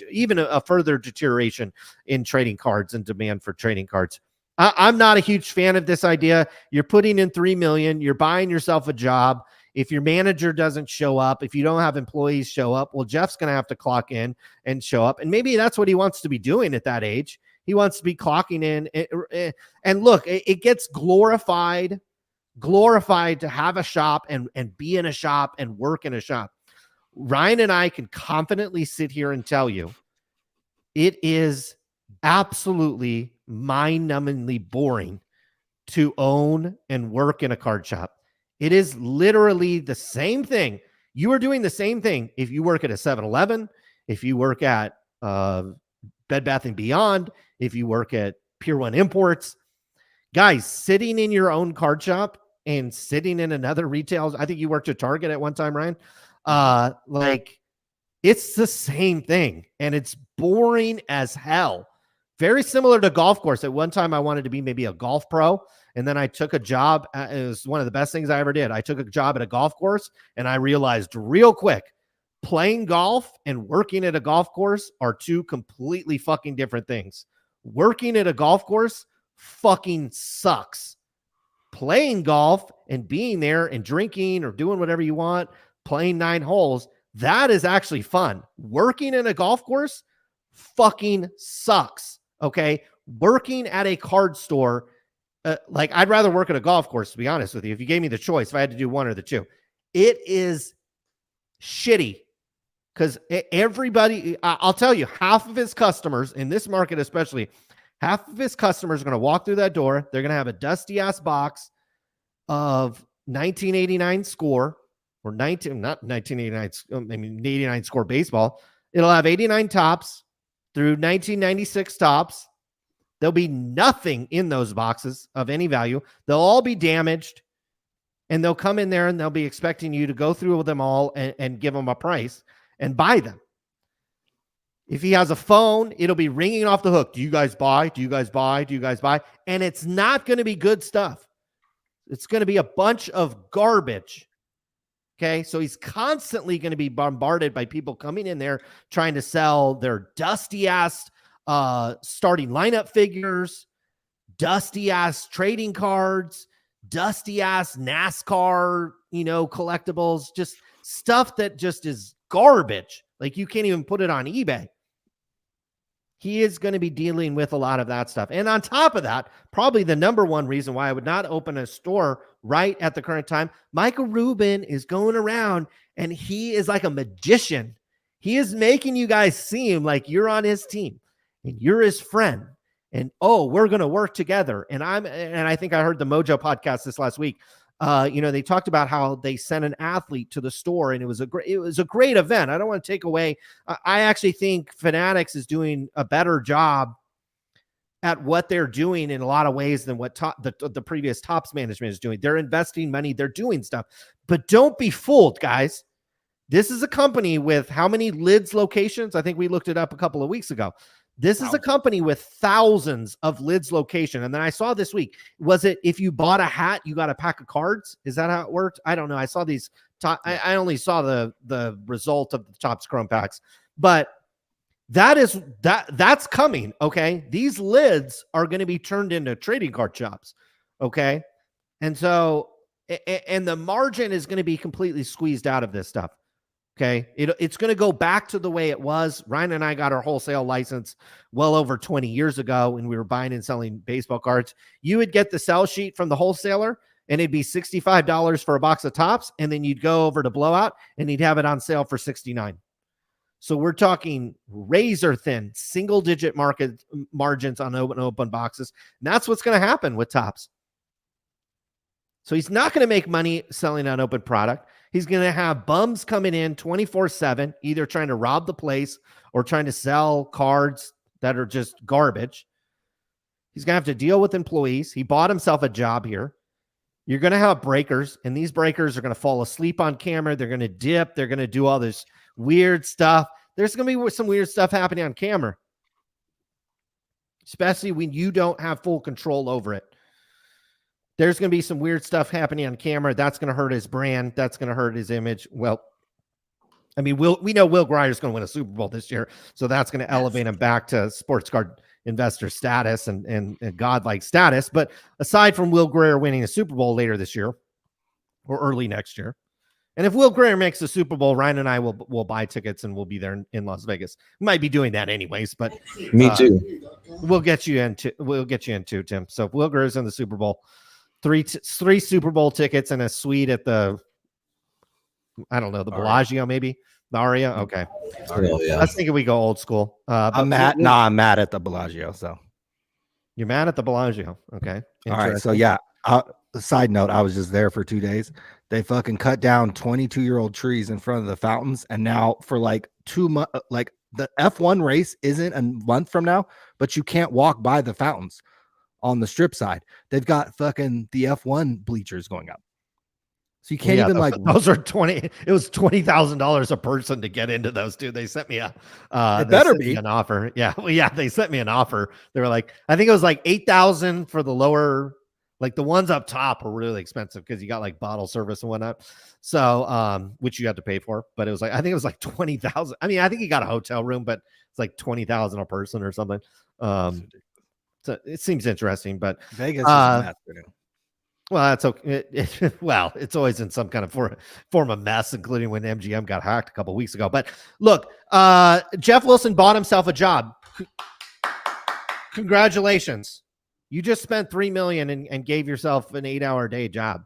even a further deterioration in trading cards and demand for trading cards. I'm not a huge fan of this idea. You're putting in $3 million. You're buying yourself a job. If your manager doesn't show up, if you don't have employees show up, well, Geoff's going to have to clock in and show up. And maybe that's what he wants to be doing at that age. He wants to be clocking in. And look, it gets glorified to have a shop and be in a shop and work in a shop. Ryan and I can confidently sit here and tell you it is absolutely mind-numbingly boring to own and work in a card shop. It is literally the same thing. You are doing the same thing if you work at a 7-Eleven, if you work at Bed Bath & Beyond, if you work at Pier 1 Imports. Guys, sitting in your own card shop and sitting in another retail, I think you worked at Target at one time, Ryan. It's the same thing, and it's boring as hell. Very similar to golf course. At one time, I wanted to be maybe a golf pro, and then I took a job. It was one of the best things I ever did. I took a job at a golf course, and I realized real quick, playing golf and working at a golf course are two completely fucking different things. Working at a golf course fucking sucks. Playing golf and being there and drinking or doing whatever you want, playing 9 holes, that is actually fun. Working in a golf course fucking sucks. Okay. Working at a card store, I'd rather work at a golf course, to be honest with you. If you gave me the choice, if I had to do one or the two, it is shitty. Because everybody, I'll tell you, half of his customers in this market, especially, half of his customers are going to walk through that door. They're going to have a dusty ass box of 1989 score or 89 score baseball. It'll have 89 tops through 1996 tops. There'll be nothing in those boxes of any value. They'll all be damaged, and they'll come in there and they'll be expecting you to go through them all and give them a price and buy them. If he has a phone, it'll be ringing off the hook. Do you guys buy? Do you guys buy? Do you guys buy? And it's not going to be good stuff. It's going to be a bunch of garbage. Okay. So he's constantly going to be bombarded by people coming in there trying to sell their dusty ass starting lineup figures, dusty ass trading cards, dusty ass NASCAR, collectibles, just stuff that just is garbage. Like you can't even put it on eBay. He is going to be dealing with a lot of that stuff. And on top of that, probably the number one reason why I would not open a store right at the current time, Michael Rubin is going around and he is like a magician. He is making you guys seem like you're on his team and you're his friend. And, we're going to work together. And I think I heard the Mojo podcast this last week. They talked about how they sent an athlete to the store and it was a great event. I don't want to take away. I actually think Fanatics is doing a better job at what they're doing in a lot of ways than what the previous Topps management is doing. They're investing money. They're doing stuff, but don't be fooled, guys. This is a company with how many lids locations? I think we looked it up a couple of weeks ago. This is a company with thousands of lids location. And then I saw this week, was it if you bought a hat, you got a pack of cards? Is that how it worked? I don't know. I saw these. I only saw the result of the Topps Chrome packs, but that's coming. Okay. These lids are going to be turned into trading card shops. Okay. And so, and the margin is going to be completely squeezed out of this stuff. Okay. It's going to go back to the way it was. Ryan and I got our wholesale license well over 20 years ago when we were buying and selling baseball cards. You would get the sell sheet from the wholesaler and it'd be $65 for a box of Topps. And then you'd go over to Blowout and he'd have it on sale for $69. So we're talking razor thin, single digit market margins on open boxes. And that's what's going to happen with Topps. So he's not going to make money selling an open product. He's going to have bums coming in 24/7, either trying to rob the place or trying to sell cards that are just garbage. He's going to have to deal with employees. He bought himself a job here. You're going to have breakers, and these breakers are going to fall asleep on camera. They're going to dip. They're going to do all this weird stuff. There's going to be some weird stuff happening on camera, especially when you don't have full control over it. There's going to be some weird stuff happening on camera. That's going to hurt his brand. That's going to hurt his image. Well, I mean, we know Will Grier is going to win a Super Bowl this year, so that's going to elevate him back to sports card investor status and godlike status. But aside from Will Grier winning a Super Bowl later this year or early next year, and if Will Grier makes the Super Bowl, Ryan and I will buy tickets and we'll be there in Las Vegas. We might be doing that anyways, but Me too. We'll get you into Tim. So if Will Grier's in the Super Bowl. Three Super Bowl tickets and a suite at the, I don't know, the Bellagio, maybe the Aria. Okay. Oh, yeah. I was thinking we go old school. I'm mad at the Bellagio. So you're mad at the Bellagio. Okay. All right. So yeah. Side note, I was just there for 2 days. They fucking cut down 22-year-old trees in front of the fountains. And now for like 2 months, like the F1 race isn't a month from now, but you can't walk by the fountains. On the strip side, they've got fucking the F1 bleachers going up. So you can't even those are 20. It was $20,000 a person to get into those, dude. They sent me an offer. Yeah. Well, yeah. They sent me an offer. They were like, I think it was like 8,000 for the lower, like the ones up top were really expensive because you got like bottle service and whatnot. So, which you had to pay for, but it was like, I think it was like 20,000. I mean, I think you got a hotel room, but it's like 20,000 a person or something. So it seems interesting, but Vegas is a mess. Well, that's okay. Well, it's always in some kind of form of mess, including when MGM got hacked a couple weeks ago. But look, Geoff Wilson bought himself a job. Congratulations. You just spent $3 million and gave yourself an 8-hour day job.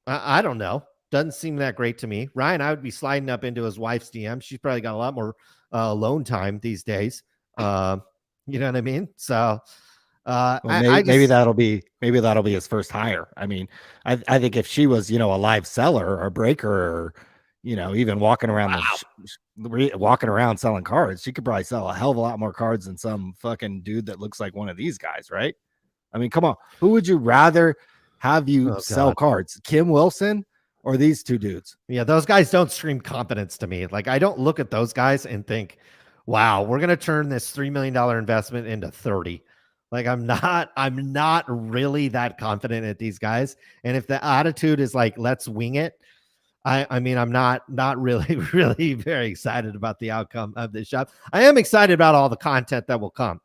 I don't know. Doesn't seem that great to me. Ryan, I would be sliding up into his wife's DM. She's probably got a lot more alone time these days. You know what I mean? So maybe that'll be his first hire. I mean, I think if she was, a live seller or breaker or, even walking around walking around selling cards, she could probably sell a hell of a lot more cards than some fucking dude that looks like one of these guys, right? I mean, come on. Who would you rather have you sell cards? Kim Wilson or these two dudes? Yeah, those guys don't scream competence to me. Like, I don't look at those guys and think, wow, we're going to turn this $3 million investment into 30. Like, I'm not really that confident at these guys. And if the attitude is like, let's wing it, I mean, I'm not really, really very excited about the outcome of this shop. I am excited about all the content that will come.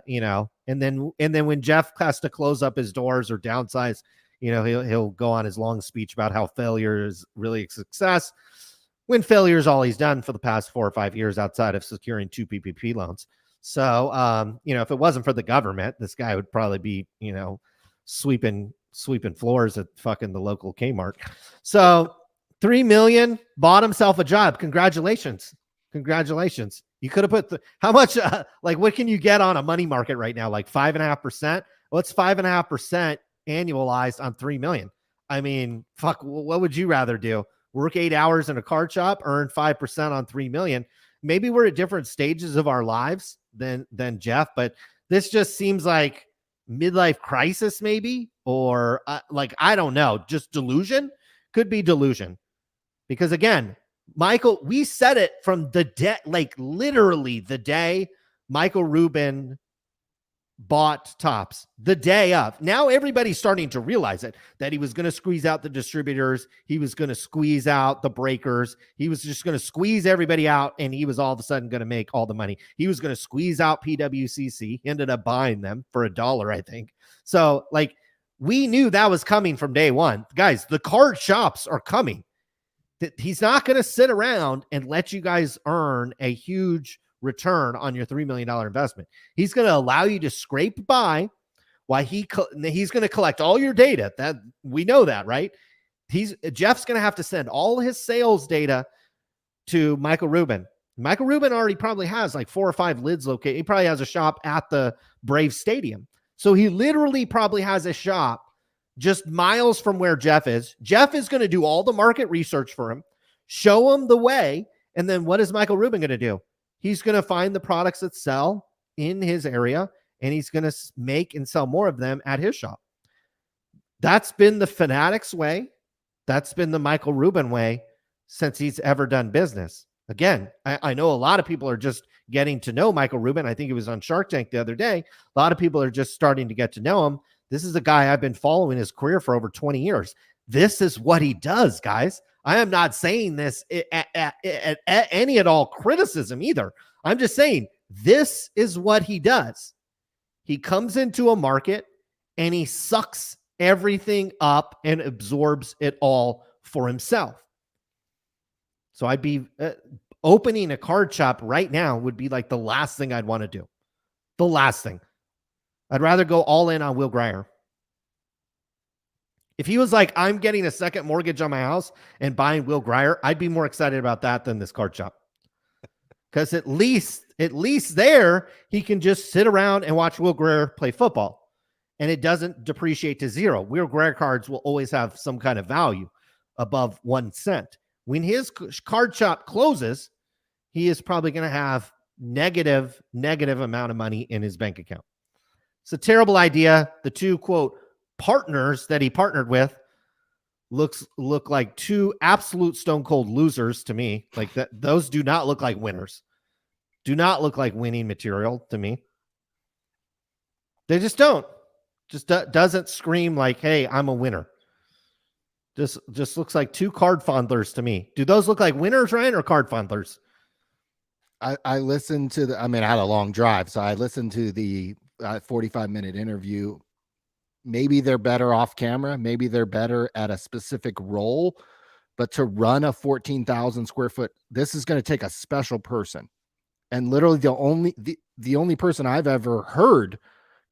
You know, and then when Geoff has to close up his doors or downsize, you know, he'll go on his long speech about how failure is really a success, when failure is all he's done for the past 4 or 5 years outside of securing 2 PPP loans. So, you know, if it wasn't for the government, this guy would probably be, you know, sweeping floors at fucking the local Kmart. So 3 million, bought himself a job. Congratulations. You could have put how much, like, what can you get on a money market right now? Like 5.5%. What's 5.5% annualized on 3 million? I mean, fuck, what would you rather do? Work 8 hours in a card shop, earn 5% on 3 million. Maybe we're at different stages of our lives than Geoff, but this just seems like midlife crisis, maybe, or like, I don't know, just delusion. Could be delusion, because again, Michael, we said it from the day, like literally the day Michael Rubin bought Topps, the day of. Now everybody's starting to realize it, that he was going to squeeze out the distributors. He was going to squeeze out the breakers. He was just going to squeeze everybody out, and he was all of a sudden going to make all the money. He was going to squeeze out PWCC. He ended up buying them for $1, I think. So, like, we knew that was coming from day one. Guys, the card shops are coming. He's not going to sit around and let you guys earn a huge return on your $3 million investment. He's going to allow you to scrape by while he's going to collect all your data. That we know that, right? Geoff's going to have to send all his sales data to Michael Rubin. Michael Rubin already probably has like 4 or 5 lids located. He probably has a shop at the Brave Stadium. So he literally probably has a shop just miles from where Geoff is. Geoff is going to do all the market research for him, show him the way. And then what is Michael Rubin going to do? He's going to find the products that sell in his area, and he's going to make and sell more of them at his shop. That's been the Fanatics way. That's been the Michael Rubin way since he's ever done business. Again, I know a lot of people are just getting to know Michael Rubin. I think he was on Shark Tank the other day. A lot of people are just starting to get to know him. This is a guy I've been following his career for over 20 years. This is what he does, guys. I am not saying this at any at all criticism either. I'm just saying this is what he does. He comes into a market and he sucks everything up and absorbs it all for himself. So I'd be opening a card shop right now would be like the last thing I'd want to do. The last thing. I'd rather go all in on Will Grier. If he was like, I'm getting a second mortgage on my house and buying Will Grier, I'd be more excited about that than this card shop. Because at least there, he can just sit around and watch Will Grier play football. And it doesn't depreciate to zero. Will Grier cards will always have some kind of value above 1 cent. When his card shop closes, he is probably going to have negative amount of money in his bank account. It's a terrible idea. The two, quote, partners that he partnered with look like two absolute stone cold losers to me. Like that, those do not look like winners. Do not look like winning material to me. They just don't. Just doesn't scream like, hey, I'm a winner. Just looks like two card fondlers to me. Do those look like winners, Ryan, or card fondlers? I listened to I had a long drive, so I listened to the 45-minute interview. Maybe they're better off camera. Maybe they're better at a specific role, but to run a 14,000 square foot, this is going to take a special person. And literally the only person I've ever heard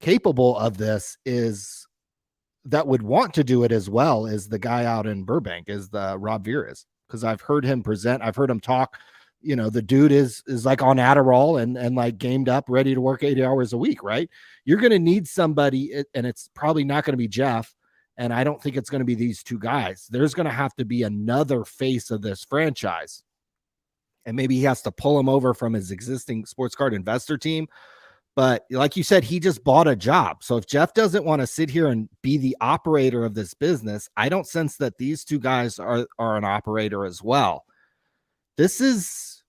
capable of this is that would want to do it as well is the guy out in Burbank, is the Rob Veras, because I've heard him present. I've heard him talk. You know, the dude is like on Adderall and like gamed up, ready to work 80 hours a week, right? You're going to need somebody, and it's probably not going to be Geoff, and I don't think it's going to be these two guys. There's going to have to be another face of this franchise, and maybe he has to pull him over from his existing sports card investor team. But like you said, he just bought a job. So if Geoff doesn't want to sit here and be the operator of this business, I don't sense that these two guys are an operator as well. This is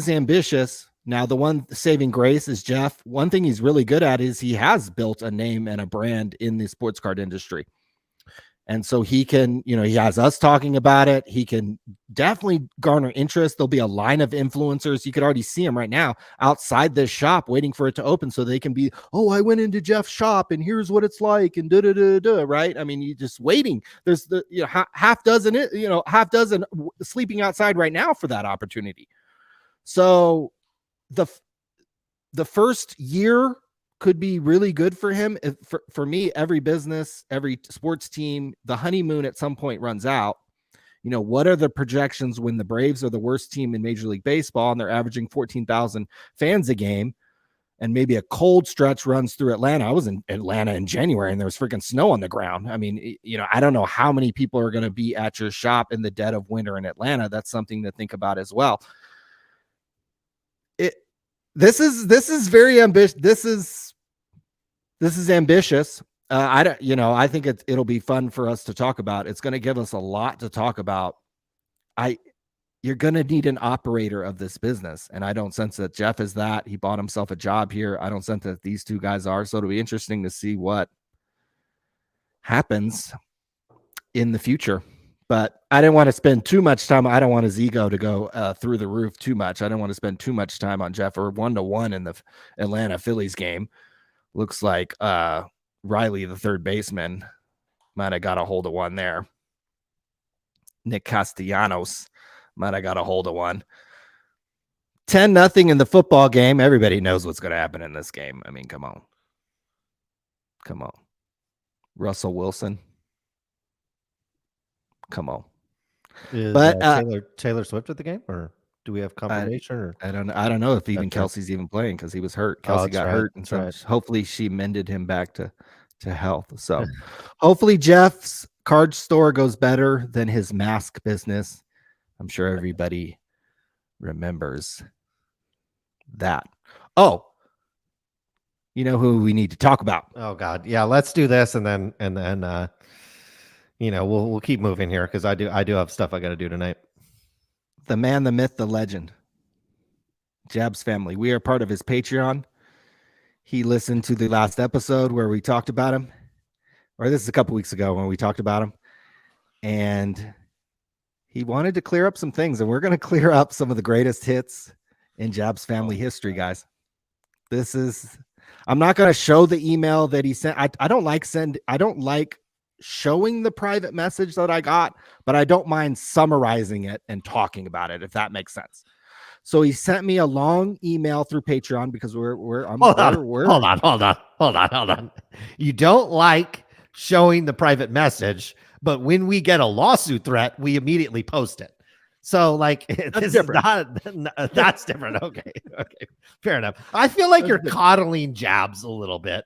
ambitious. Now, the one saving grace is Geoff. One thing he's really good at is he has built a name and a brand in the sports card industry. And so he can, he has us talking about it. He can definitely garner interest. There'll be a line of influencers. You could already see them right now outside this shop waiting for it to open so they can be, oh, I went into Geoff's shop and here's what it's like and right? I mean, you just waiting. There's the half dozen sleeping outside right now for that opportunity. So the first year could be really good for him. For me, every business, every sports team, the honeymoon at some point runs out. What are the projections when the Braves are the worst team in Major League Baseball and they're averaging 14,000 fans a game, and maybe a cold stretch runs through Atlanta? I was in Atlanta in January and there was freaking snow on the ground. I mean, I don't know how many people are going to be at your shop in the dead of winter in Atlanta. That's something to think about as well. This is very ambitious. This is ambitious. I think it'll be fun for us to talk about. It's going to give us a lot to talk about. You're going to need an operator of this business, and I don't sense that Geoff is that. He bought himself a job here. I don't sense that these two guys are. So it'll be interesting to see what happens in the future. But I didn't want to spend too much time. I don't want his ego to go through the roof too much. I don't want to spend too much time on Geoff. Or 1-1 in the Atlanta Phillies game. Looks like Riley, the third baseman, might have got a hold of one there. Nick Castellanos might have got a hold of one. 10-0 in the football game. Everybody knows what's going to happen in this game. I mean, come on. Russell Wilson. Come on. Is Taylor Swift at the game, or do we have confirmation? I don't know if even Kelsey's even playing because he was hurt. Kelsey got hurt, and so hopefully she mended him back to health. So hopefully Geoff's card store goes better than his mask business. I'm sure everybody remembers that. Oh, you know who we need to talk about? Oh God, yeah. Let's do this, and then we'll keep moving here because I do have stuff I got to do tonight. The man, the myth, the legend, Jab's family. We are part of his Patreon. He listened to the last episode where we talked about him, or this is a couple weeks ago when we talked about him, and he wanted to clear up some things, and we're going to clear up some of the greatest hits in Jab's family history, guys. I'm not going to show the email that he sent. I don't like showing the private message that I got, but I don't mind summarizing it and talking about it, if that makes sense. So he sent me a long email through Patreon because hold on. You don't like showing the private message, but when we get a lawsuit threat, we immediately post it. So that's different. Okay. Fair enough. I feel like you're coddling Jabs a little bit.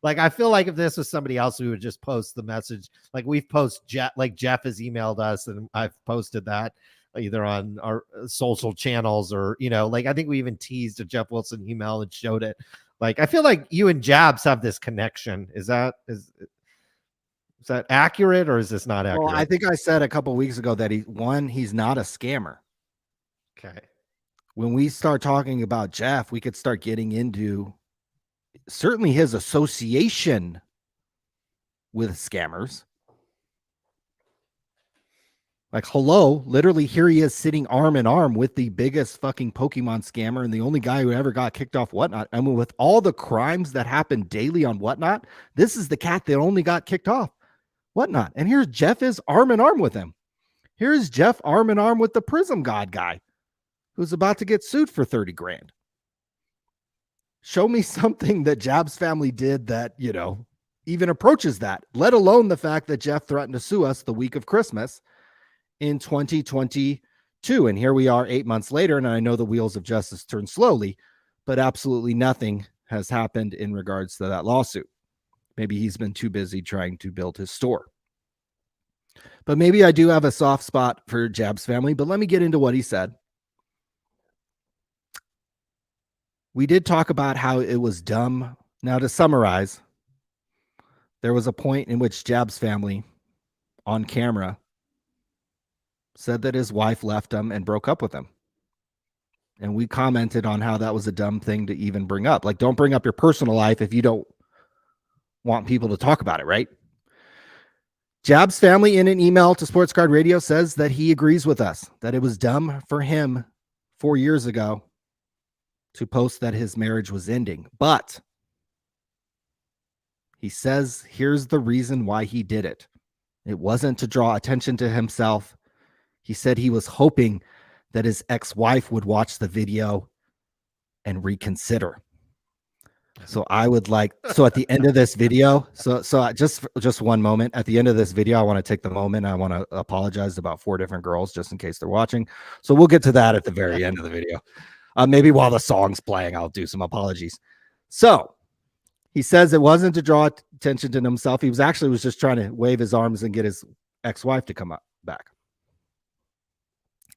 I feel like if this was somebody else, we would just post the message. Like we've posted, Geoff has emailed us, and I've posted that either on our social channels or I think we even teased a Geoff Wilson email and showed it. I feel like you and Jabs have this connection. Is that accurate, or is this not accurate? Well, I think I said a couple of weeks ago that he's not a scammer. Okay. When we start talking about Geoff, we could start getting into certainly his association with scammers. Literally here he is sitting arm in arm with the biggest fucking Pokemon scammer and the only guy who ever got kicked off Whatnot. I mean, with all the crimes that happen daily on Whatnot, this is the cat that only got kicked off Whatnot. And here's Geoff is arm in arm with him. Here's Geoff arm in arm with the Prism God guy who's about to get sued for 30 grand. Show me something that Jab's family did that, even approaches that, let alone the fact that Geoff threatened to sue us the week of Christmas in 2022. And here we are 8 months later, and I know the wheels of justice turn slowly, but absolutely nothing has happened in regards to that lawsuit. Maybe he's been too busy trying to build his store. But maybe I do have a soft spot for Jab's family, but let me get into what he said. We did talk about how it was dumb. Now, to summarize, there was a point in which Jab's family on camera said that his wife left him and broke up with him. And we commented on how that was a dumb thing to even bring up. Don't bring up your personal life if you don't want people to talk about it, right? Jab's family in an email to Sports Card Radio says that he agrees with us that it was dumb for him 4 years ago to post that his marriage was ending. But he says here's the reason why he did it. It wasn't to draw attention to himself. He said he was hoping that his ex-wife would watch the video and reconsider. So I would like, so at the end of this video, just one moment. At the end of this video, I want to take the moment. I want to apologize to about 4 different girls just in case they're watching. So we'll get to that at the very end of the video. Maybe while the song's playing, I'll do some apologies. So he says it wasn't to draw attention to himself. He was just trying to wave his arms and get his ex-wife to come back.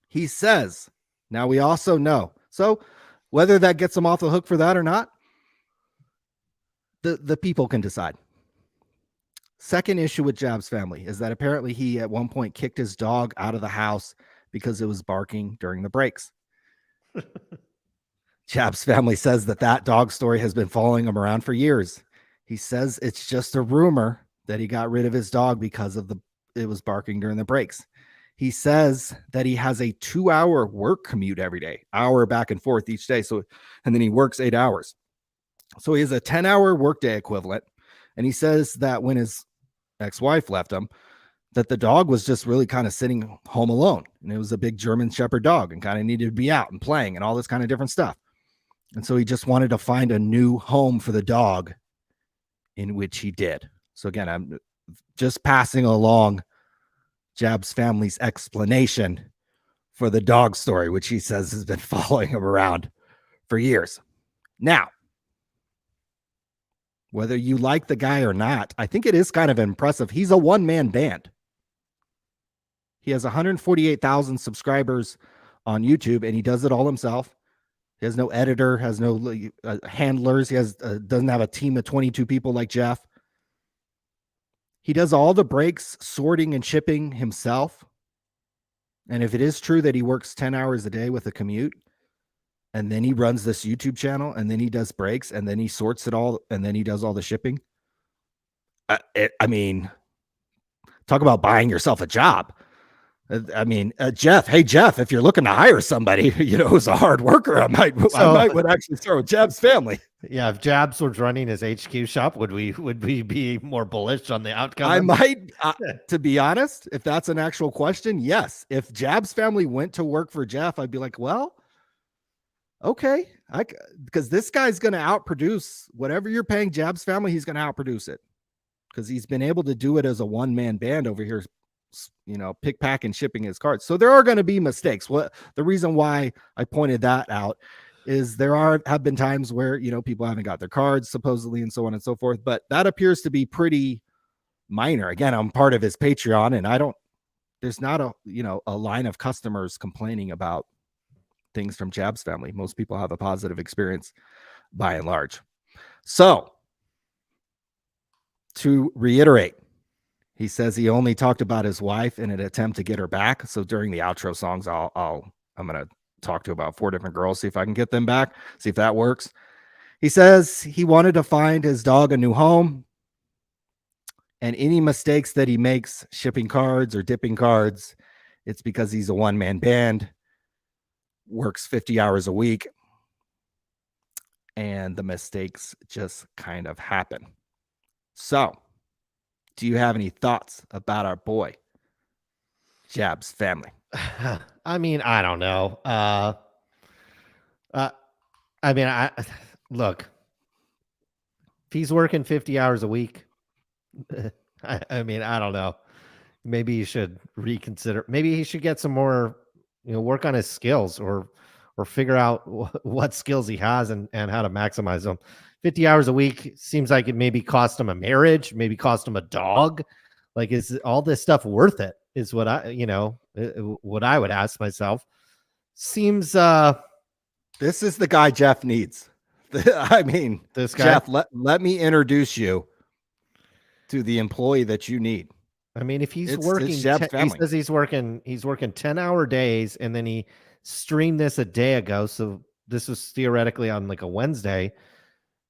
He says, now we also know. So whether that gets him off the hook for that or not, the people can decide. Second issue with Jab's family is that apparently he at one point kicked his dog out of the house because it was barking during the breaks. Jab's family says that dog story has been following him around for years. He says it's just a rumor that he got rid of his dog because it was barking during the breaks. He says that he has a 2-hour work commute every day, hour back and forth each day. And then he works 8 hours. So he has a 10-hour workday equivalent. And he says that when his ex-wife left him, that the dog was just really kind of sitting home alone. And it was a big German Shepherd dog and kind of needed to be out and playing and all this kind of different stuff. And so he just wanted to find a new home for the dog, in which he did. So again, I'm just passing along Jab's family's explanation for the dog story, which he says has been following him around for years. Now, whether you like the guy or not, I think it is kind of impressive. He's a one-man band. He has 148,000 subscribers on YouTube, and he does it all himself. He has no editor, has no handlers. He doesn't have a team of 22 people like Geoff. He does all the breaks, sorting, and shipping himself. And if it is true that he works 10 hours a day with a commute, and then he runs this YouTube channel, and then he does breaks, and then he sorts it all, and then he does all the shipping. I mean, talk about buying yourself a job. Geoff, hey, Geoff, if you're looking to hire somebody, who's a hard worker, I might would actually start with Jab's family. Yeah, if Jabs was running his HQ shop, would we be more bullish on the outcome? I might, to be honest, if that's an actual question, yes. If Jab's family went to work for Geoff, I'd be like, well, okay, because this guy's going to outproduce whatever you're paying Jab's family. He's going to outproduce it because he's been able to do it as a one-man band over here, pick, pack, and shipping his cards. So there are going to be mistakes. The reason why I pointed that out is have been times where, people haven't got their cards supposedly and so on and so forth, but that appears to be pretty minor. Again, I'm part of his Patreon and there's not a line of customers complaining about things from Jab's family. Most people have a positive experience by and large. So to reiterate, he says he only talked about his wife in an attempt to get her back. So during the outro songs, I'm going to talk to about 4 different girls, see if I can get them back, see if that works. He says he wanted to find his dog a new home, and any mistakes that he makes shipping cards or dipping cards, it's because he's a one-man band, works 50 hours a week, and the mistakes just kind of happen. So, do you have any thoughts about our boy, Jab's family? I mean, I don't know. Look, if he's working 50 hours a week, I don't know. Maybe you should reconsider. Maybe he should get some more, work on his skills or figure out what skills he has and how to maximize them. 50 hours a week seems like it maybe cost him a marriage, maybe cost him a dog. Like, is all this stuff worth it? Is what what I would ask myself. Seems this is the guy Geoff needs. This guy. Geoff, let me introduce you to the employee that you need. If he's working, he says he's working 10-hour days, and then he streamed this a day ago. So this was theoretically on like a Wednesday.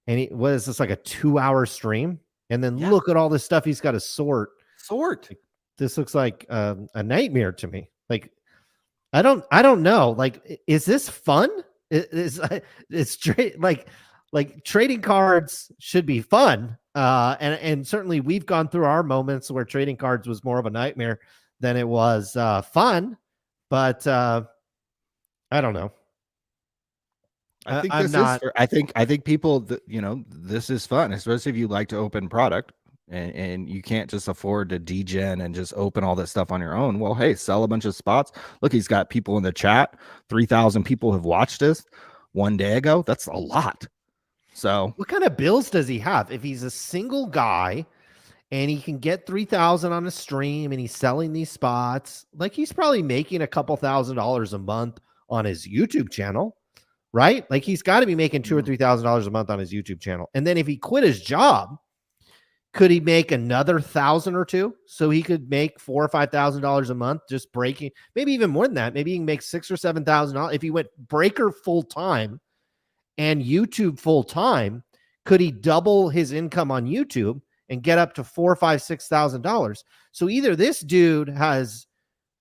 And what is this, like a 2-hour stream? And then look at all this stuff he's got to sort. sort? This looks like a nightmare to me. Like, I don't know. Like, is this fun? It's like trading cards should be fun. And certainly we've gone through our moments where trading cards was more of a nightmare than it was fun. But I don't know. I think I'm this not. is. I think people, this is fun, especially if you like to open product and you can't just afford to degen and just open all this stuff on your own. Well, hey, sell a bunch of spots. Look, he's got people in the chat. 3,000 people have watched this one day ago. That's a lot. So What kind of bills does he have? If he's a single guy and he can get 3,000 on a stream and he's selling these spots, like he's probably making a couple $1,000s a month on his YouTube channel, right? Like he's got to be making $2,000 or $3,000 a month on his YouTube channel. And then if he quit his job, could he make another 1,000 or two? So he could make $4,000 or $5,000 a month, just breaking, maybe even more than that. Maybe he can make $6,000 or $7,000 if he went breaker full time and YouTube full time. Could he double his income on YouTube and get up to $4,000, $5,000, $6,000? So either this dude has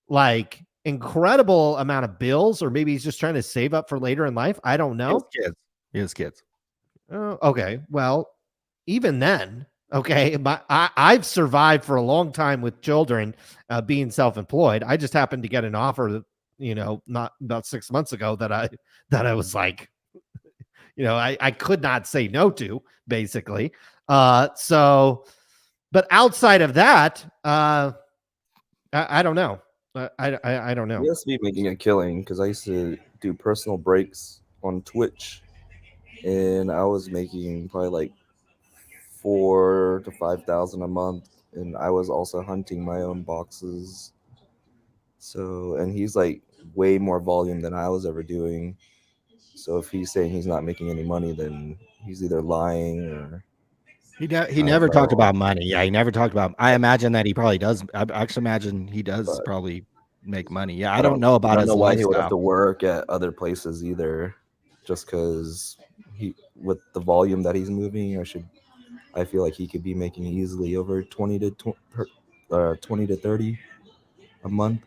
like incredible amount of bills, or maybe he's just trying to save up for later in life. I don't know. he has kids. Okay, well, even then. Okay, I've survived for a long time with children, being self-employed. I just happened to get an offer, not about 6 months ago that I was like, I could not say no to, basically. So, but outside of that, I don't know. I don't know. He has to be making a killing, because I used to do personal breaks on Twitch, and I was making probably like 4,000 to 5,000 a month, and I was also hunting my own boxes. So, and he's like way more volume than I was ever doing. So if he's saying he's not making any money, then he's either lying or he never talked about money. Yeah, he never talked about. I imagine that he probably does. I actually imagine he does probably make money. Yeah, I don't know about his why lifestyle. he would have to work at other places either, just because with the volume that he's moving, I feel like he could be making easily over 20 to 30 a month.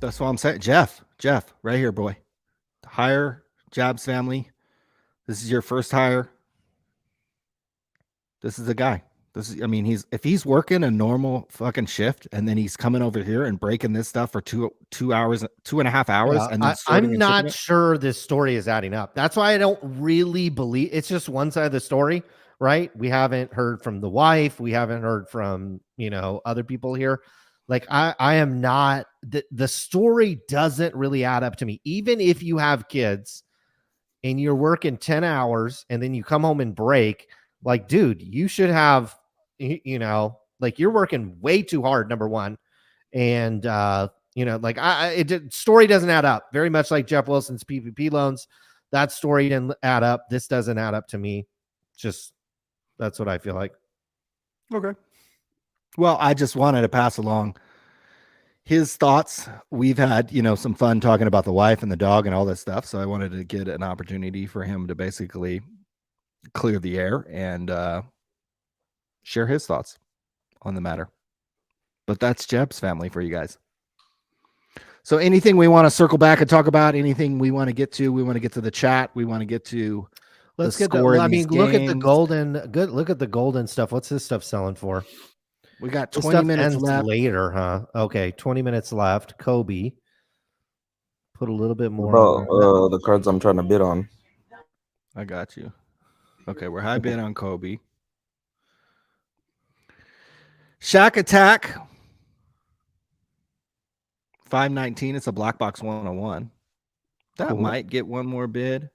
That's what I'm saying. Geoff, right here, boy. Hire Jabs family. This is your first hire. This is the guy. If he's working a normal fucking shift and then he's coming over here and breaking this stuff for 2 hours, 2.5 hours, and then I'm not sure this story is adding up. That's why I don't really believe it's just one side of the story, right? We haven't heard from the wife. We haven't heard from, other people here. Like I am not, the story doesn't really add up to me. Even if you have kids and you're working 10 hours and then you come home and break, like, dude, you should have, like you're working way too hard, number one. And, story doesn't add up. Very much like Jeff Wilson's PPP loans. That story didn't add up. This doesn't add up to me. Just, that's what I feel like. Okay. Well, I just wanted to pass along his thoughts. We've had, some fun talking about the wife and the dog and all this stuff. So I wanted to get an opportunity for him to basically clear the air and share his thoughts on the matter. But that's Jeb's family for you guys. So anything we want to circle back and talk about, anything we want to get to, we want to get to the chat. We want to get to look at the golden stuff. What's this stuff selling for? We got 20 minutes left. Later, huh? Okay, 20 minutes left. Kobe. Put a little bit more about the cards I'm trying to bid on. I got you. Okay, we're high bid on Kobe. Shack Attack. 519. It's a black box 101. That might get one more bid.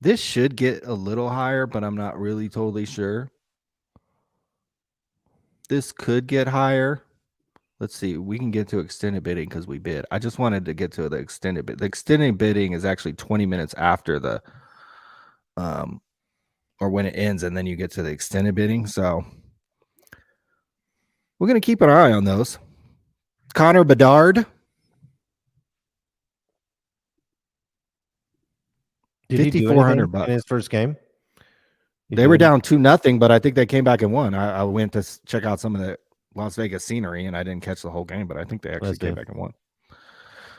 This should get a little higher, but I'm not really totally sure. This could get higher. Let's see. We can get to extended bidding because we bid. I just wanted to get to the extended bid. The extended bidding is actually 20 minutes after the or when it ends, and then you get to the extended bidding. So we're going to keep an eye on those. Connor Bedard. Did he do $5,400 in his first game? They were down 2-0, but I think they came back and won. I went to check out some of the Las Vegas scenery, and I didn't catch the whole game, but I think they actually Let's came do. back and won.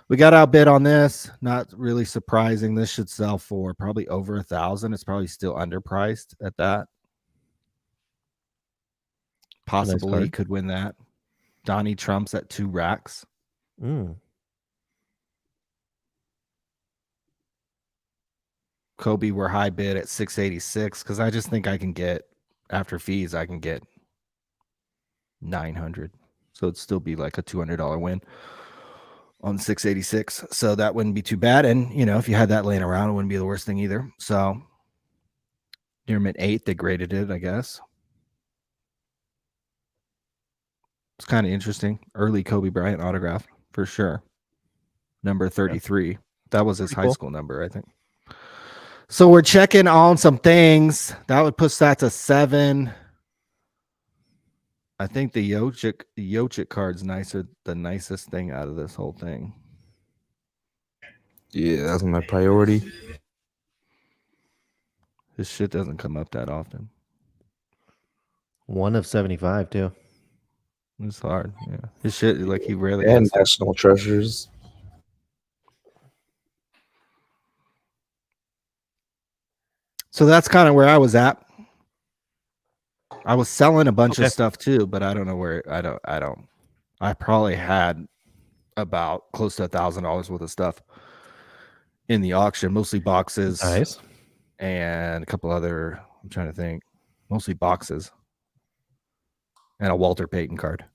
We got outbid on this. Not really surprising. This should sell for probably over 1,000. It's probably still underpriced at that. Possibly card. could win that. Donnie Trump's at 2 racks. Mm. Kobe were high bid at 686 because I just think I can get, after fees, I can get 900. So it'd still be like a $200 win on 686. So that wouldn't be too bad. And, you know, if you had that laying around, it wouldn't be the worst thing either. So near mid 8, they graded it, I guess. It's kind of interesting. Early Kobe Bryant autograph for sure. Number 33. That was his high school number, I think. So we're checking on some things. That would push that to 7. I think the Jokic card's the nicest thing out of this whole thing. Yeah, that's my priority. His shit doesn't come up that often. 1 of 75 too. It's hard. Yeah. His shit, like, he rarely And gets National Treasures. So that's kind of where I was at. I was selling a bunch of stuff too, but I don't know where. I probably had about close to $1,000 worth of stuff in the auction, mostly boxes. Nice. And a couple other, I'm trying to think, mostly boxes and a Walter Payton card.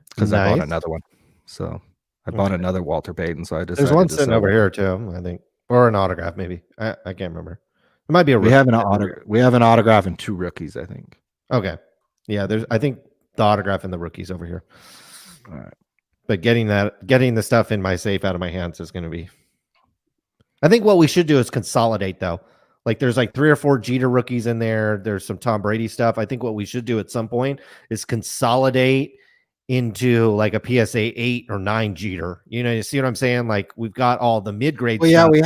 Because I bought another one. So I bought another Walter Payton. So I decided there's one sitting over here too, I think. Or an autograph, maybe. I can't remember. It might be a rookie. We have an autograph and 2 rookies, I think. Okay. Yeah, I think the autograph and the rookies over here. All right. But getting the stuff in my safe out of my hands is going to be. I think what we should do is consolidate, though. Like, there's like 3 or 4 Jeter rookies in there. There's some Tom Brady stuff. I think what we should do at some point is consolidate into like a PSA 8 or 9 Jeter. You know, you see what I'm saying? Like, we've got all the mid-grade Well, yeah, stuff. we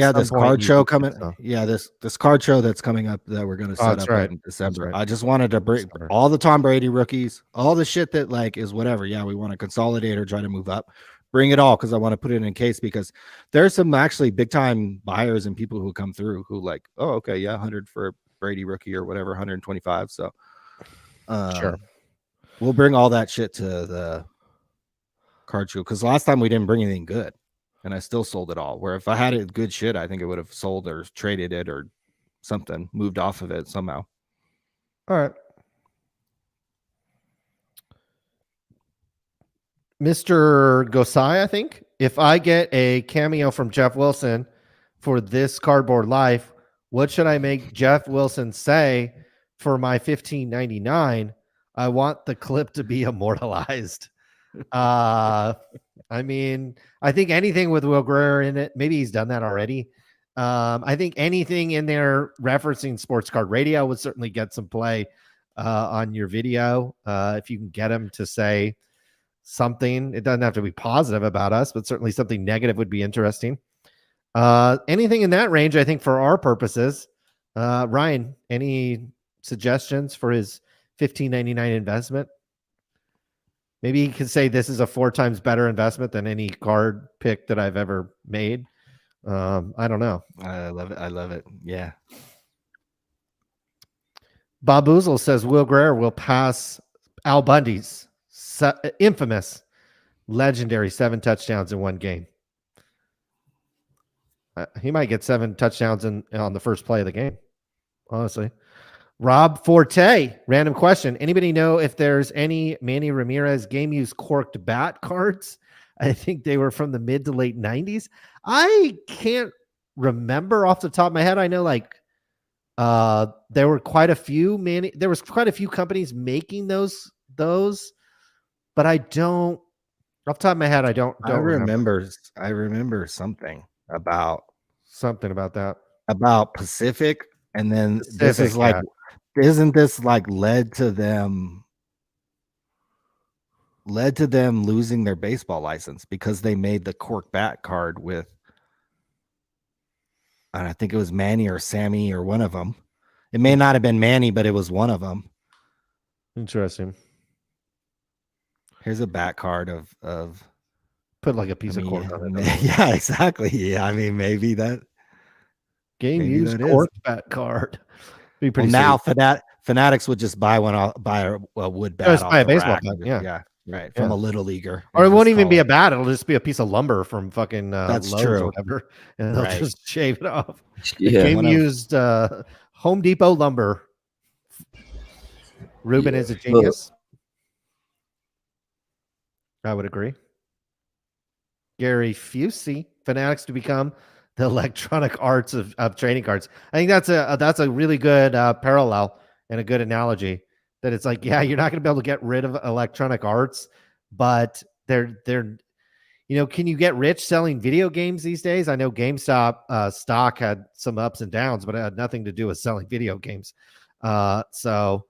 have this card show coming. So. Yeah, this card show that's coming up that we're going to set up in December. Right. I just wanted to bring all the Tom Brady rookies, all the shit that like is whatever. Yeah, we want to consolidate or try to move up. Bring it all because I want to put it in case because there's some actually big time buyers and people who come through who like, oh, okay, yeah, 100 for a Brady rookie or whatever, 125. So Sure. We'll bring all that shit to the card show because last time we didn't bring anything good and I still sold it all. Where if I had it good shit, I think it would have sold or traded it or something, moved off of it somehow. All right. Mr. Gosai, I think. If I get a cameo from Jeff Wilson for this cardboard life, what should I make Jeff Wilson say for my $15.99? I want the clip to be immortalized. I mean, I think anything with Will Grier in it, maybe he's done that already. I think anything in there referencing Sports Card Radio would certainly get some play on your video. If you can get him to say something, it doesn't have to be positive about us, but certainly something negative would be interesting. Anything in that range, I think, for our purposes. Ryan, any suggestions for his $15.99 investment? Maybe he could say this is a 4 times better investment than any card pick that I've ever made. I don't know. I love it. I love it. Yeah. Bob Boozle says Will Grier will pass Al Bundy's infamous, legendary 7 touchdowns in one game. He might get 7 touchdowns on the first play of the game, honestly. Rob Forte, random question. Anybody know if there's any Manny Ramirez game use corked bat cards? I think they were from the mid to late 90s. I can't remember off the top of my head. I know like there were quite a few companies making those, but I don't off the top of my head. I don't remember. I remember something about that about Pacific, and then this is like, isn't this like led to them losing their baseball license because they made the cork bat card with, I think it was Manny or Sammy or one of them. It may not have been Manny, but it was one of them. Interesting. Here's a back card of Put like a piece of cork on it. yeah, exactly. Yeah, I mean, maybe that maybe used that is. cork bat card. Be Well, pretty now sweet. Fanatics would just buy one off, buy a wood bat Just off buy a the baseball rack. bat, yeah. Yeah, right. From Yeah. a little leaguer. Or it and won't just even call be it- a bat. It'll just be a piece of lumber from fucking That's Lowe's true. or whatever, and they'll Right. just shave it off. Yeah. Game one of- used Home Depot lumber. Ruben Yeah. is a genius. I would agree. Gary Fusey, Fanatics to become the Electronic Arts of trading cards. I think that's a really good parallel and a good analogy. That it's like, yeah, you're not going to be able to get rid of Electronic Arts, but they're can you get rich selling video games these days? I know GameStop stock had some ups and downs, but it had nothing to do with selling video games. So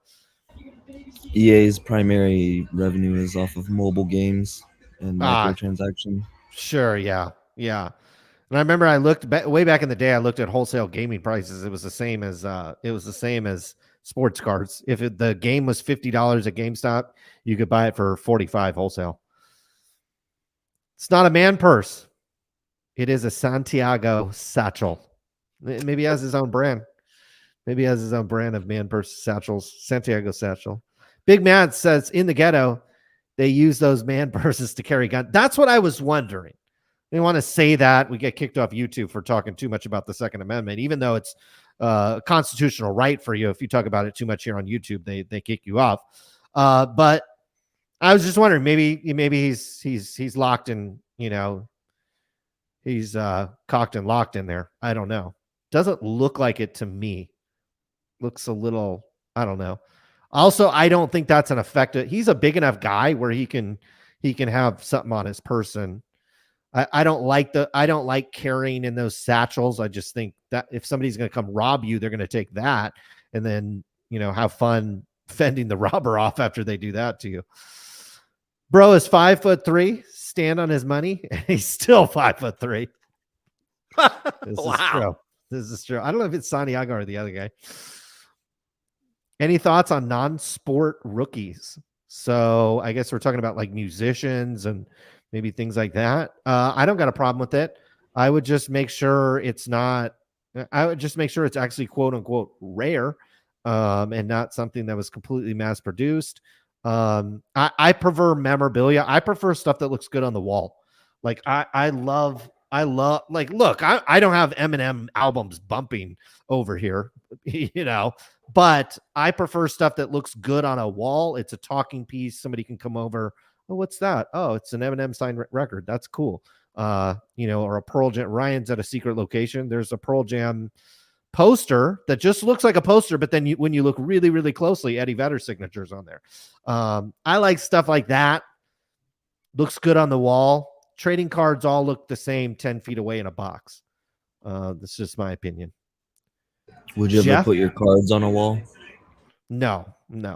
EA's primary revenue is off of mobile games and microtransaction. sure, yeah. And I remember I looked way back in the day. I looked at wholesale gaming prices. It was the same as sports cards. If the game was $50 at GameStop, you could buy it for $45 wholesale. It's not a man purse. It is a Santiago satchel. Maybe he has his own brand. Maybe he has his own brand of man purse satchels. Santiago satchel. Big Matt says in the ghetto, they use those man purses to carry guns. That's what I was wondering. They want to say that we get kicked off YouTube for talking too much about the Second Amendment, even though it's a constitutional right for you. If you talk about it too much here on YouTube, they kick you off. But I was just wondering, maybe he's locked in, he's cocked and locked in there. I don't know. Doesn't look like it to me. Looks a little, I don't know. Also, I don't think that's an effective. He's a big enough guy where he can have something on his person. I don't like carrying in those satchels. I just think that if somebody's going to come rob you, they're going to take that and then, have fun fending the robber off after they do that to you. Bro is 5'3", stand on his money, and he's still 5'3". This is true. This is true. I don't know if it's Santiago or the other guy. Any thoughts on non-sport rookies? So I guess we're talking about like musicians and maybe things like that. I don't got a problem with it. I would just make sure it's actually quote unquote rare, and not something that was completely mass produced. I prefer memorabilia. I prefer stuff that looks good on the wall. Like I love like, look, I don't have Eminem albums bumping over here, but I prefer stuff that looks good on a wall. It's a talking piece. Somebody can come over. Oh, what's that? Oh, it's an Eminem signed record. That's cool. Or a Pearl Jam. Ryan's at a secret location. There's a Pearl Jam poster that just looks like a poster, but then when you look really, really closely, Eddie Vedder's signature's on there. I like stuff like that. Looks good on the wall. Trading cards all look the same 10 feet away in a box. That's just my opinion. Would you Geoff? ever put your cards on a wall? No,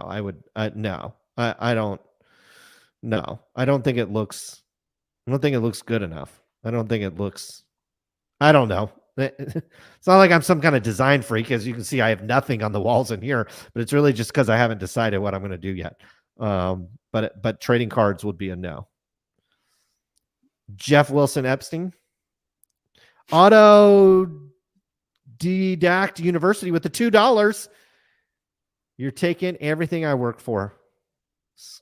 I would. No, I don't. No, I don't think it looks good enough. I don't know. It's not like I'm some kind of design freak. As you can see, I have nothing on the walls in here, but it's really just because I haven't decided what I'm going to do yet. But trading cards would be a no. Jeff Wilson Epstein. Autodidact University with the $2. You're taking everything I work for.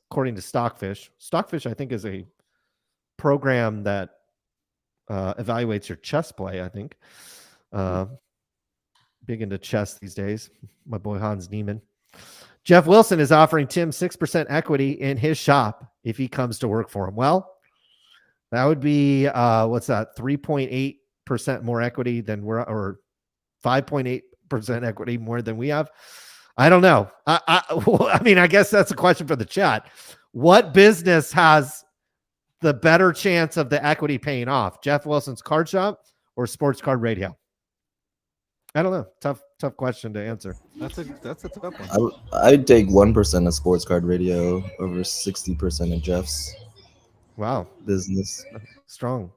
According to Stockfish. Stockfish, I think, is a program that evaluates your chess play, I think. Big into chess these days. My boy Hans Niemann. Jeff Wilson is offering Tim 6% equity in his shop if he comes to work for him. Well, that would be, what's that? 3.8% more equity than or 5.8% equity more than we have. I don't know. I mean, I guess that's a question for the chat. What business has the better chance of the equity paying off? Jeff Wilson's card shop or Sports Card Radio? I don't know. Tough question to answer. That's a tough one. I'd take 1% of Sports Card Radio over 60% of Jeff's Wow. business. Strong.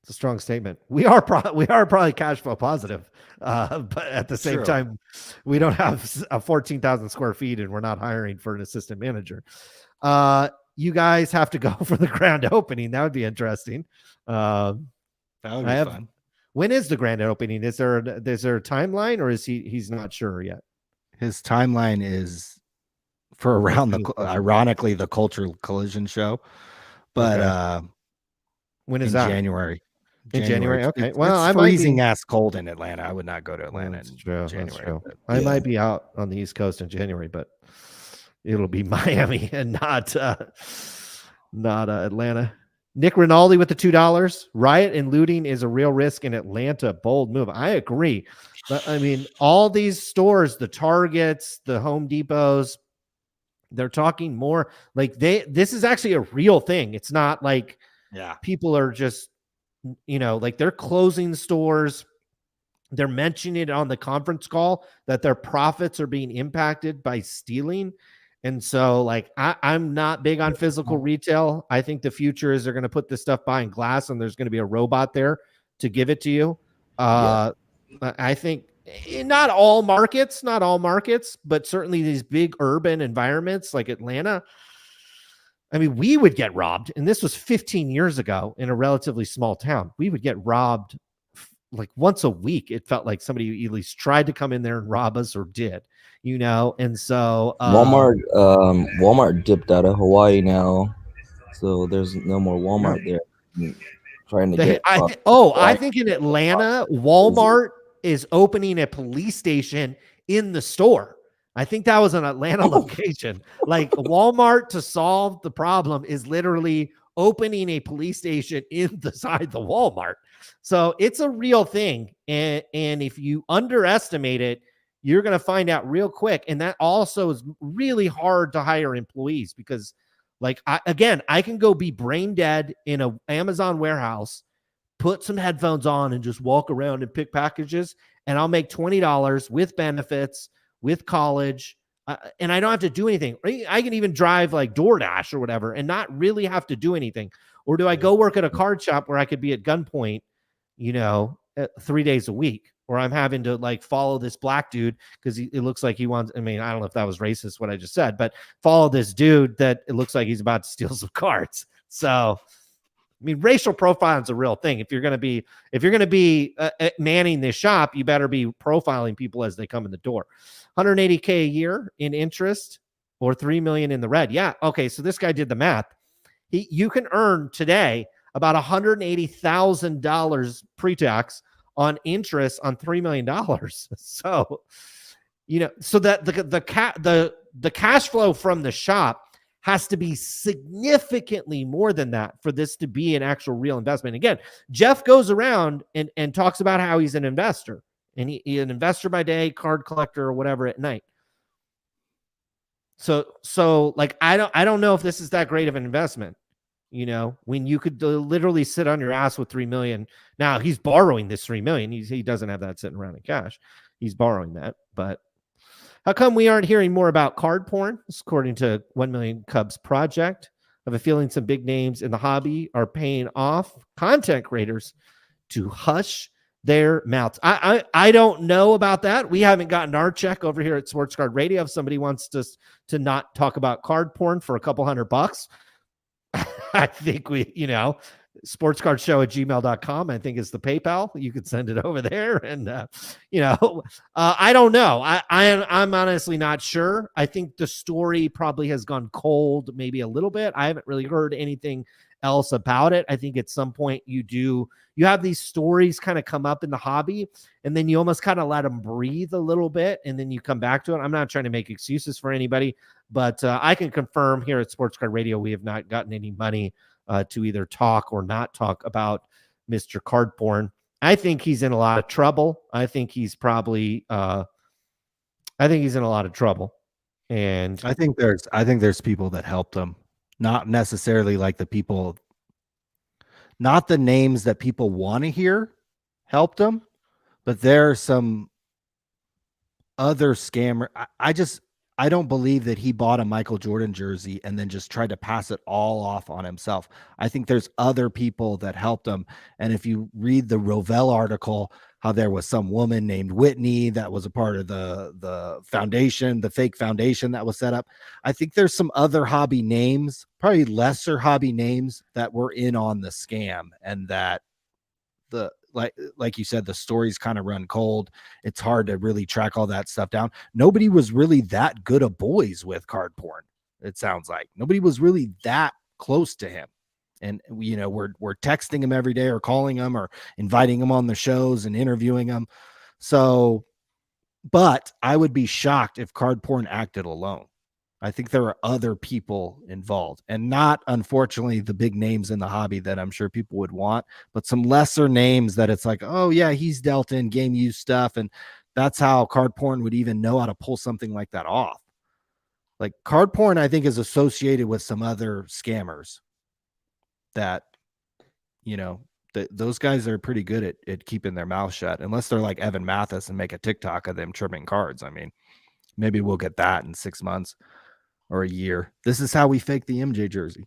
It's a strong statement. We are probably cash flow positive, but at the same True. time, we don't have a 14,000 square feet, and we're not hiring for an assistant manager. You guys have to go for the grand opening. That would be interesting. That would be fun. When is the grand opening? Is there a timeline, or is he's not sure yet? His timeline is for around ironically the Cultural Collision show, but when is in that? January. In January. Okay. Well, it's freezing ass cold in Atlanta. I would not go to Atlanta in January. I might be out on the East Coast in January, but it'll be Miami and not Atlanta. Nick Rinaldi with the $2. Riot and looting is a real risk in Atlanta. Bold move. I agree. But I mean, all these stores, the Targets, the Home Depots, they're talking more like this is actually a real thing. It's not like people are just, like they're closing stores. They're mentioning it on the conference call that their profits are being impacted by stealing. And so, like, I'm not big on physical retail. I think the future is they're going to put this stuff behind glass and there's going to be a robot there to give it to you. I think not all markets, but certainly these big urban environments like Atlanta. I mean, we would get robbed. And this was 15 years ago in a relatively small town. We would get robbed like once a week. It felt like somebody at least tried to come in there and rob us or did. And so Walmart dipped out of Hawaii now, so there's no more Walmart there. I think in Atlanta, Walmart is opening a police station in the store. I think that was an Atlanta location. Like Walmart, to solve the problem, is literally opening a police station inside the Walmart. So it's a real thing, and if you underestimate it, you're going to find out real quick. And that also is really hard to hire employees because, like, I can go be brain dead in an Amazon warehouse, put some headphones on and just walk around and pick packages. And I'll make $20 with benefits, with college. And I don't have to do anything. I can even drive like DoorDash or whatever and not really have to do anything. Or do I go work at a card shop where I could be at gunpoint, 3 days a week? Or I'm having to like follow this black dude because it looks like he wants. I mean, I don't know if that was racist what I just said, but follow this dude that it looks like he's about to steal some cards. So, I mean, racial profiling is a real thing. If you're going to be manning this shop, you better be profiling people as they come in the door. $180K a year in interest or $3 million in the red. Yeah. Okay. So this guy did the math. You can earn today about $180,000 pre-tax on interest on $3 million. So, so that the cash flow from the shop has to be significantly more than that for this to be an actual real investment. Again, Geoff goes around and talks about how he's an investor, and he's an investor by day, card collector, or whatever at night. So like, I don't know if this is that great of an investment. When you could literally sit on your ass with $3 million. Now he's borrowing this $3 million. He doesn't have that sitting around in cash. He's borrowing that. But how come we aren't hearing more about card porn? This, according to 1 Million Cubs Project. I have a feeling some big names in the hobby are paying off content creators to hush their mouths. I don't know about that. We haven't gotten our check over here at Sports Card Radio. If somebody wants to not talk about card porn for a couple $100, I think sportscardshow@gmail.com, I think is the PayPal. You could send it over there. And, I don't know. I'm honestly not sure. I think the story probably has gone cold, maybe a little bit. I haven't really heard anything else about it. I think at some point you have these stories kind of come up in the hobby, and then you almost kind of let them breathe a little bit, and then you come back to it. I'm not trying to make excuses for anybody, but I can confirm here at Sports Card Radio, we have not gotten any money to either talk or not talk about Mr. Card Porn. I think he's in a lot of trouble. I think he's probably in a lot of trouble. And I think there's people that helped him. Not necessarily like the people, not the names that people want to hear helped him, but there are some other scammer. I don't believe that he bought a Michael Jordan jersey and then just tried to pass it all off on himself. I think there's other people that helped him. And if you read the Rovell article, how there was some woman named Whitney that was a part of the foundation, the fake foundation that was set up. I think there's some other hobby names, probably lesser hobby names, that were in on the scam, and that the like you said, the stories kind of run cold. It's hard to really track all that stuff down. Nobody was really that good of boys with card porn. It sounds like nobody was really that close to him. And, you know, we're texting him every day or calling him or inviting him on the shows and interviewing him. So, but I would be shocked if card porn acted alone. I think there are other people involved, and not, unfortunately, the big names in the hobby that I'm sure people would want, but some lesser names that it's like, oh yeah, he's dealt in game use stuff. And that's how card porn would even know how to pull something like that off. Like card porn, I think, is associated with some other scammers that, you know, those guys are pretty good at keeping their mouth shut, unless they're like Evan Mathis and make a TikTok of them trimming cards. I mean, maybe we'll get that in 6 months or a year. This is how we fake the MJ jersey.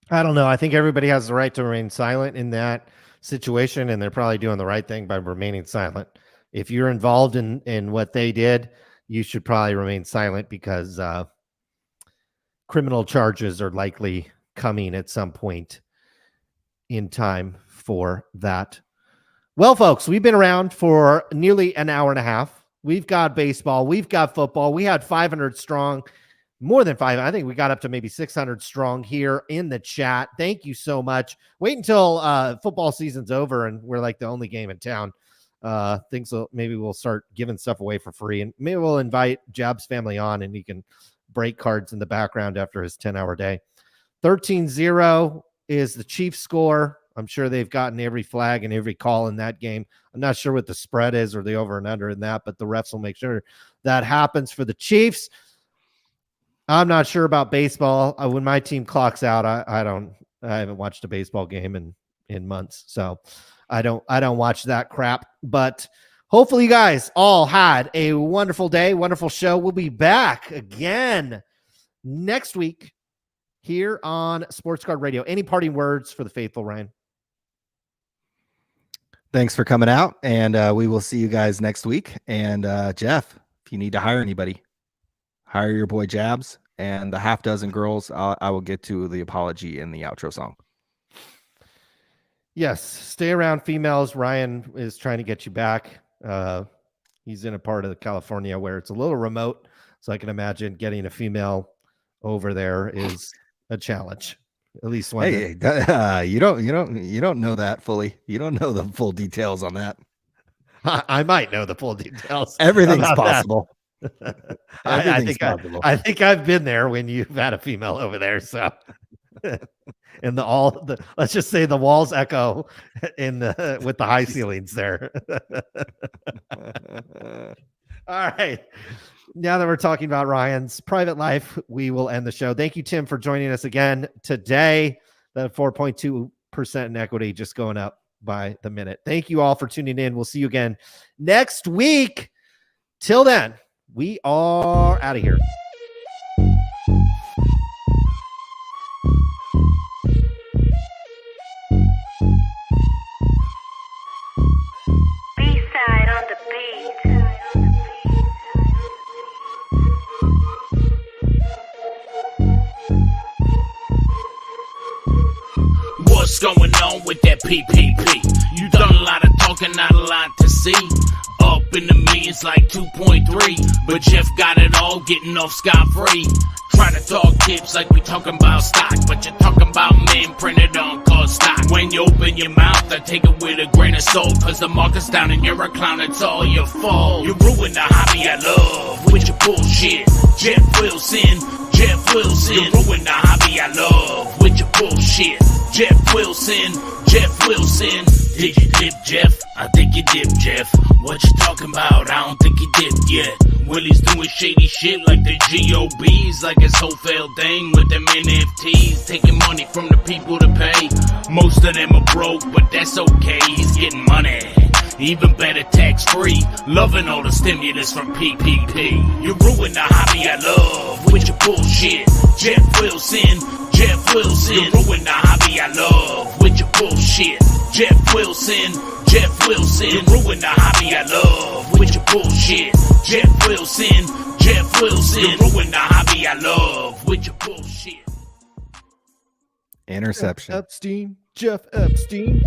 I don't know. I think everybody has the right to remain silent in that situation, and they're probably doing the right thing by remaining silent. If you're involved in what they did, you should probably remain silent, because criminal charges are likely coming at some point in time for that. Well, folks, we've been around for nearly an hour and a half. We've got baseball. We've got football. We had 500 strong, more than 500. I think we got up to maybe 600 strong here in the chat. Thank you so much. Wait until football season's over and we're like the only game in town. Maybe we'll start giving stuff away for free, and maybe we'll invite Jab's family on and he can break cards in the background after his 10-hour day. 13-0 is the Chiefs score. I'm sure they've gotten every flag and every call in that game. I'm not sure what the spread is or the over and under in that, but the refs will make sure that happens for the Chiefs. I'm not sure about baseball. When my team clocks out, I haven't watched a baseball game in months. So I don't watch that crap, but hopefully you guys all had a wonderful day, wonderful show. We'll be back again next week here on Sports Card Radio. Any parting words for the faithful, Ryan? Thanks for coming out, and we will see you guys next week. And Geoff, if you need to hire anybody, hire your boy Jabs and the half dozen girls. I will get to the apology in the outro song. Yes, stay around females. Ryan is trying to get you back. He's in a part of California where it's a little remote, so I can imagine getting a female over there is a challenge. At least one. Hey, you don't know that fully. You don't know the full details on that. I might know the full details. Everything's possible. I think I've been there when you've had a female over there. So, and let's just say the walls echo with the high ceilings there. All right. Now that we're talking about Ryan's private life, we will end the show. Thank you, Tim, for joining us again today. That 4.2% in equity just going up by the minute. Thank you all for tuning in. We'll see you again next week. Till then, we are out of here. B-side on the beat. What's going on with that PPP? You done a lot of talking, not a lot to see. Up in the millions like 2.3, but Geoff got it all, getting off scot-free. Try to talk tips like we talking about stock, but you're talking about men printed on called stock. When you open your mouth, I take it with a grain of salt, cause the market's down and you're a clown, it's all your fault. You ruin the hobby I love with your bullshit. Geoff Wilson. You ruin the hobby I love with your bullshit. Geoff Wilson. Did you dip, Geoff? I think you dipped, Geoff. What you talking about? I don't think you dipped yet. Willie's doing shady shit like the GOBs, like his whole failed thing with them NFTs, taking money from the people to pay. Most of them are broke, but that's okay, he's getting money. even better tax free. Loving all the stimulus from PPP. You ruin the hobby I love with your bullshit. Geoff Wilson, Geoff Wilson. You ruin the hobby I love with your bullshit. Geoff Wilson, Geoff Wilson. You ruin the hobby I love with your bullshit. Geoff Wilson, Geoff Wilson. You ruin the hobby I love with your bullshit. Interception. Epstein, Geoff Epstein.